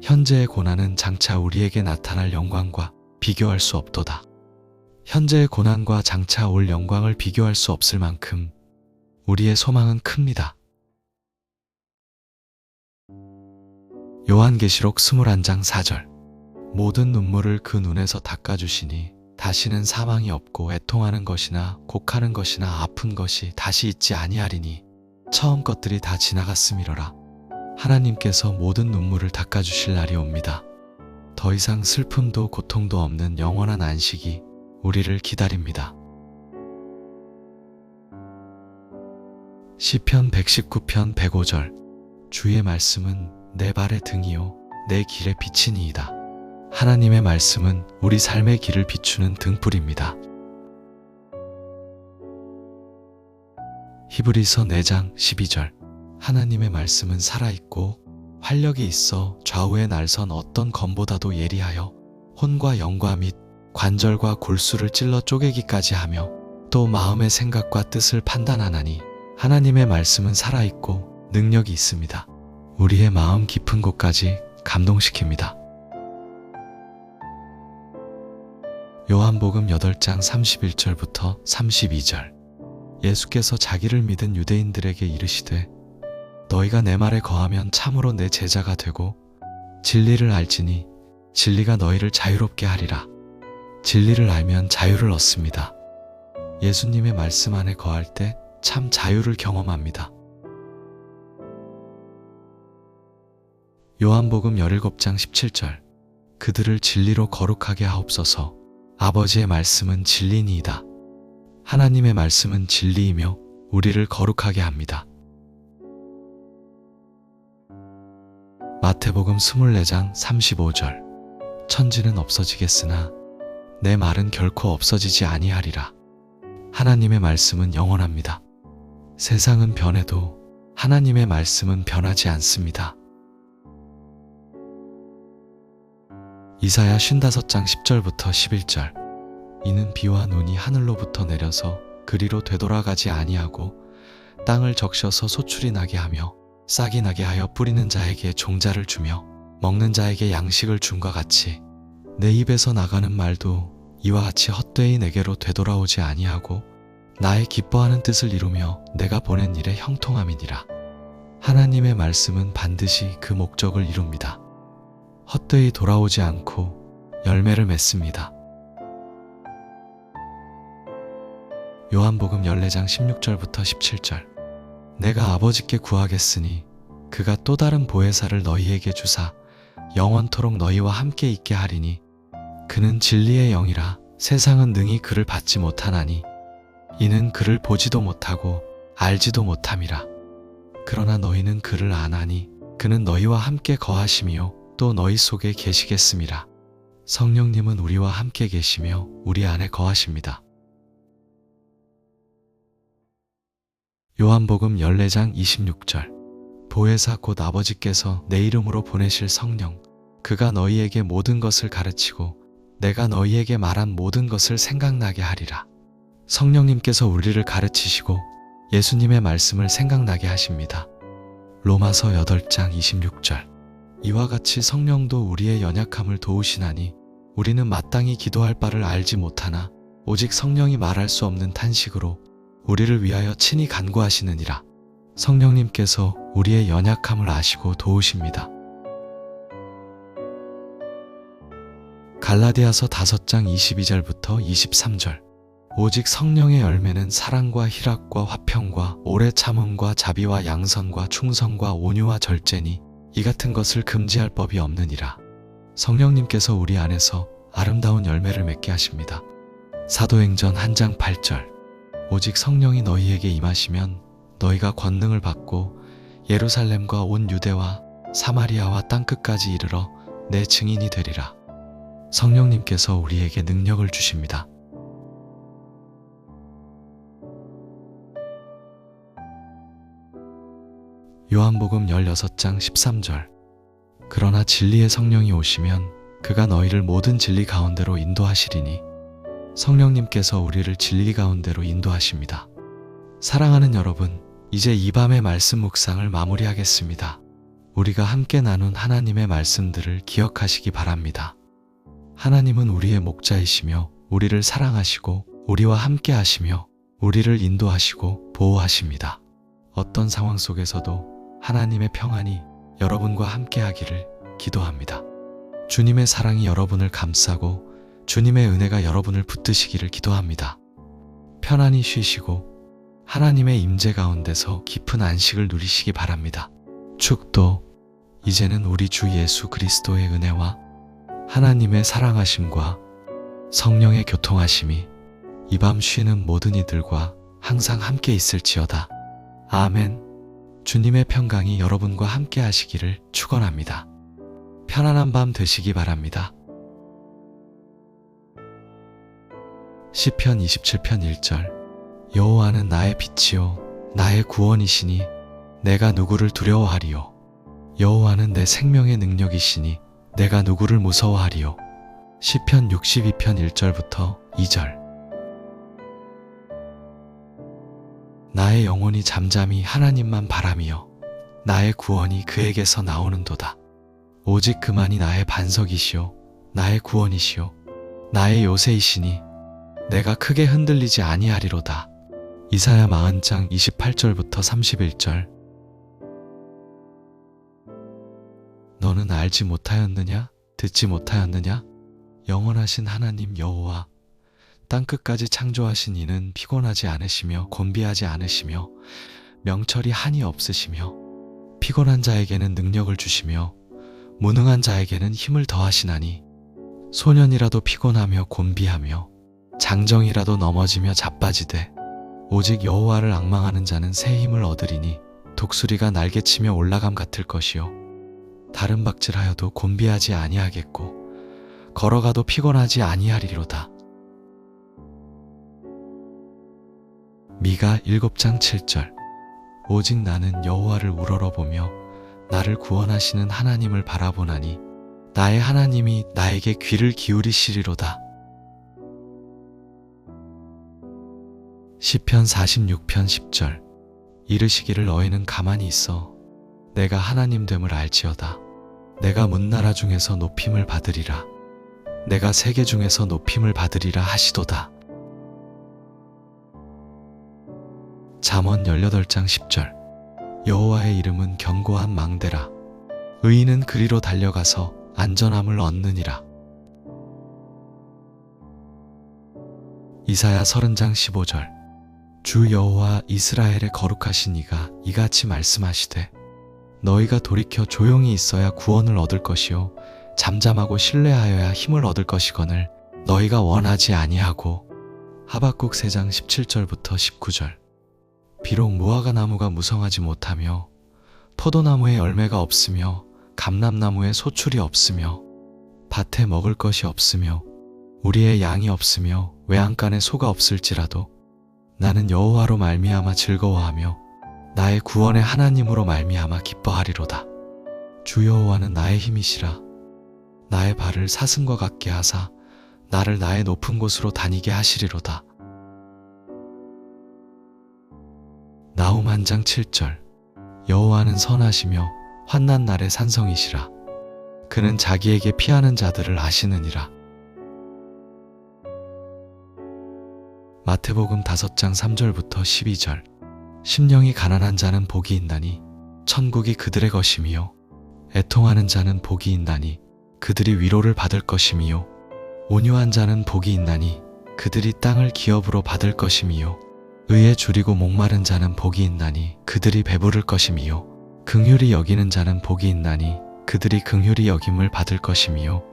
현재의 고난은 장차 우리에게 나타날 영광과 비교할 수 없도다. 현재의 고난과 장차 올 영광을 비교할 수 없을 만큼 우리의 소망은 큽니다. 요한계시록 21장 4절. 모든 눈물을 그 눈에서 닦아주시니 다시는 사망이 없고 애통하는 것이나 곡하는 것이나 아픈 것이 다시 있지 아니하리니 처음 것들이 다 지나갔음이로라. 하나님께서 모든 눈물을 닦아주실 날이 옵니다. 더 이상 슬픔도 고통도 없는 영원한 안식이 우리를 기다립니다. 시편 119편 105절. 주의 말씀은 내 발의 등이요 내 길의 빛이니이다. 하나님의 말씀은 우리 삶의 길을 비추는 등불입니다. 히브리서 4장 12절. 하나님의 말씀은 살아있고 활력이 있어 좌우에 날선 어떤 검보다도 예리하여 혼과 영과 및 관절과 골수를 찔러 쪼개기까지 하며 또 마음의 생각과 뜻을 판단하나니 하나님의 말씀은 살아있고 능력이 있습니다. 우리의 마음 깊은 곳까지 감동시킵니다. 요한복음 8장 31절부터 32절. 예수께서 자기를 믿은 유대인들에게 이르시되 너희가 내 말에 거하면 참으로 내 제자가 되고 진리를 알지니 진리가 너희를 자유롭게 하리라. 진리를 알면 자유를 얻습니다. 예수님의 말씀 안에 거할 때 참 자유를 경험합니다. 요한복음 17장 17절. 그들을 진리로 거룩하게 하옵소서. 아버지의 말씀은 진리니이다. 하나님의 말씀은 진리이며 우리를 거룩하게 합니다. 마태복음 24장 35절. 천지는 없어지겠으나 내 말은 결코 없어지지 아니하리라. 하나님의 말씀은 영원합니다. 세상은 변해도 하나님의 말씀은 변하지 않습니다. 이사야 55장 10절부터 11절. 이는 비와 눈이 하늘로부터 내려서 그리로 되돌아가지 아니하고 땅을 적셔서 소출이 나게 하며 싹이 나게 하여 뿌리는 자에게 종자를 주며 먹는 자에게 양식을 줌과 같이 내 입에서 나가는 말도 이와 같이 헛되이 내게로 되돌아오지 아니하고 나의 기뻐하는 뜻을 이루며 내가 보낸 일에 형통함이니라. 하나님의 말씀은 반드시 그 목적을 이룹니다. 헛되이 돌아오지 않고 열매를 맺습니다. 요한복음 14장 16절부터 17절. 내가 아버지께 구하겠으니 그가 또 다른 보혜사를 너희에게 주사 영원토록 너희와 함께 있게 하리니 그는 진리의 영이라. 세상은 능히 그를 받지 못하나니 이는 그를 보지도 못하고 알지도 못함이라. 그러나 너희는 그를 아나니 그는 너희와 함께 거하시며 또 너희 속에 계시겠음이라. 성령님은 우리와 함께 계시며 우리 안에 거하십니다. 요한복음 14장 26절. 보혜사 곧 아버지께서 내 이름으로 보내실 성령 그가 너희에게 모든 것을 가르치고 내가 너희에게 말한 모든 것을 생각나게 하리라. 성령님께서 우리를 가르치시고 예수님의 말씀을 생각나게 하십니다. 로마서 8장 26절. 이와 같이 성령도 우리의 연약함을 도우시나니 우리는 마땅히 기도할 바를 알지 못하나 오직 성령이 말할 수 없는 탄식으로 우리를 위하여 친히 간구하시느니라. 성령님께서 우리의 연약함을 아시고 도우십니다. 갈라디아서 5장 22절부터 23절. 오직 성령의 열매는 사랑과 희락과 화평과 오래 참음과 자비와 양선과 충성과 온유와 절제니 이 같은 것을 금지할 법이 없느니라. 성령님께서 우리 안에서 아름다운 열매를 맺게 하십니다. 사도행전 1장 8절. 오직 성령이 너희에게 임하시면 너희가 권능을 받고 예루살렘과 온 유대와 사마리아와 땅끝까지 이르러 내 증인이 되리라. 성령님께서 우리에게 능력을 주십니다. 요한복음 16장 13절. 그러나 진리의 성령이 오시면 그가 너희를 모든 진리 가운데로 인도하시리니. 성령님께서 우리를 진리 가운데로 인도하십니다. 사랑하는 여러분, 이제 이 밤의 말씀 묵상을 마무리하겠습니다. 우리가 함께 나눈 하나님의 말씀들을 기억하시기 바랍니다. 하나님은 우리의 목자이시며 우리를 사랑하시고 우리와 함께 하시며 우리를 인도하시고 보호하십니다. 어떤 상황 속에서도 하나님의 평안이 여러분과 함께 하기를 기도합니다. 주님의 사랑이 여러분을 감싸고 주님의 은혜가 여러분을 붙드시기를 기도합니다. 편안히 쉬시고 하나님의 임재 가운데서 깊은 안식을 누리시기 바랍니다. 축도. 이제는 우리 주 예수 그리스도의 은혜와 하나님의 사랑하심과 성령의 교통하심이 이 밤 쉬는 모든 이들과 항상 함께 있을지어다. 아멘. 주님의 평강이 여러분과 함께 하시기를 축원합니다. 편안한 밤 되시기 바랍니다. 시편 27편 1절. 여호와는 나의 빛이요 나의 구원이시니 내가 누구를 두려워하리요. 여호와는 내 생명의 능력이시니 내가 누구를 무서워하리요. 시편 62편 1절부터 2절. 나의 영혼이 잠잠히 하나님만 바라며 나의 구원이 그에게서 나오는도다. 오직 그만이 나의 반석이시요 나의 구원이시요 나의 요새이시니 내가 크게 흔들리지 아니하리로다. 이사야 40장 28절부터 31절. 너는 알지 못하였느냐? 듣지 못하였느냐? 영원하신 하나님 여호와 땅끝까지 창조하신 이는 피곤하지 않으시며 곤비하지 않으시며 명철이 한이 없으시며 피곤한 자에게는 능력을 주시며 무능한 자에게는 힘을 더하시나니 소년이라도 피곤하며 곤비하며 장정이라도 넘어지며 자빠지되 오직 여호와를 앙망하는 자는 새 힘을 얻으리니 독수리가 날개치며 올라감 같을 것이요 다른 박질하여도 곤비하지 아니하겠고 걸어가도 피곤하지 아니하리로다. 미가 7장 7절. 오직 나는 여호와를 우러러보며 나를 구원하시는 하나님을 바라보나니 나의 하나님이 나에게 귀를 기울이시리로다. 시편 46편 10절. 이르시기를 너희는 가만히 있어 내가 하나님 됨을 알지어다. 내가 문나라 중에서 높임을 받으리라. 내가 세계 중에서 높임을 받으리라 하시도다. 잠언 18장 10절. 여호와의 이름은 견고한 망대라. 의인은 그리로 달려가서 안전함을 얻느니라. 이사야 30장 15절. 주 여호와 이스라엘의 거룩하신 이가 이같이 말씀하시되 너희가 돌이켜 조용히 있어야 구원을 얻을 것이요 잠잠하고 신뢰하여야 힘을 얻을 것이거늘 너희가 원하지 아니하고. 하박국 3장 17절부터 19절. 비록 무화과 나무가 무성하지 못하며 포도나무에 열매가 없으며 감람나무에 소출이 없으며 밭에 먹을 것이 없으며 우리의 양이 없으며 외양간에 소가 없을지라도 나는 여호와로 말미암아 즐거워하며 나의 구원의 하나님으로 말미암아 기뻐하리로다. 주 여호와는 나의 힘이시라. 나의 발을 사슴과 같게 하사 나를 나의 높은 곳으로 다니게 하시리로다. 나훔 1장 7절. 여호와는 선하시며 환난 날의 산성이시라. 그는 자기에게 피하는 자들을 아시느니라. 마태복음 5장 3절부터 12절. 심령이 가난한 자는 복이 있나니 천국이 그들의 것이미요 애통하는 자는 복이 있나니 그들이 위로를 받을 것이미요 온유한 자는 복이 있나니 그들이 땅을 기업으로 받을 것이미요 의에 줄이고 목마른 자는 복이 있나니 그들이 배부를 것이미요 긍휼히 여기는 자는 복이 있나니 그들이 긍휼히 여김을 받을 것이미요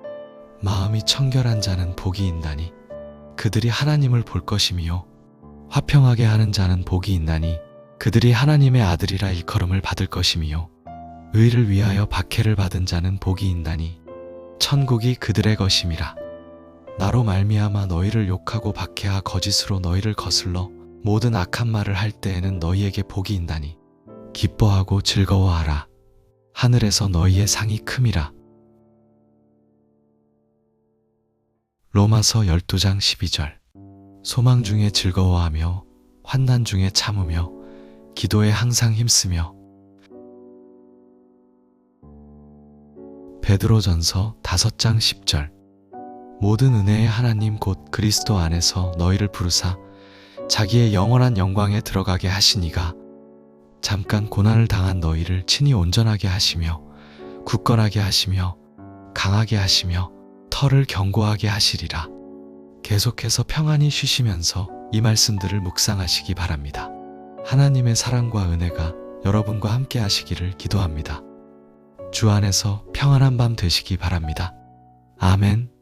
마음이 청결한 자는 복이 있나니 그들이 하나님을 볼 것이미요 화평하게 하는 자는 복이 있나니 그들이 하나님의 아들이라 일컬음을 받을 것이미요 의를 위하여 박해를 받은 자는 복이 있나니 천국이 그들의 것임이라. 나로 말미암아 너희를 욕하고 박해하 거짓으로 너희를 거슬러 모든 악한 말을 할 때에는 너희에게 복이 있나니 기뻐하고 즐거워하라. 하늘에서 너희의 상이 큼이라. 로마서 12장 12절. 소망 중에 즐거워하며 환난 중에 참으며 기도에 항상 힘쓰며. 베드로전서 5장 10절. 모든 은혜의 하나님 곧 그리스도 안에서 너희를 부르사 자기의 영원한 영광에 들어가게 하시니가 잠깐 고난을 당한 너희를 친히 온전하게 하시며 굳건하게 하시며 강하게 하시며 털을 견고하게 하시리라. 계속해서 평안히 쉬시면서 이 말씀들을 묵상하시기 바랍니다. 하나님의 사랑과 은혜가 여러분과 함께 하시기를 기도합니다. 주 안에서 평안한 밤 되시기 바랍니다. 아멘.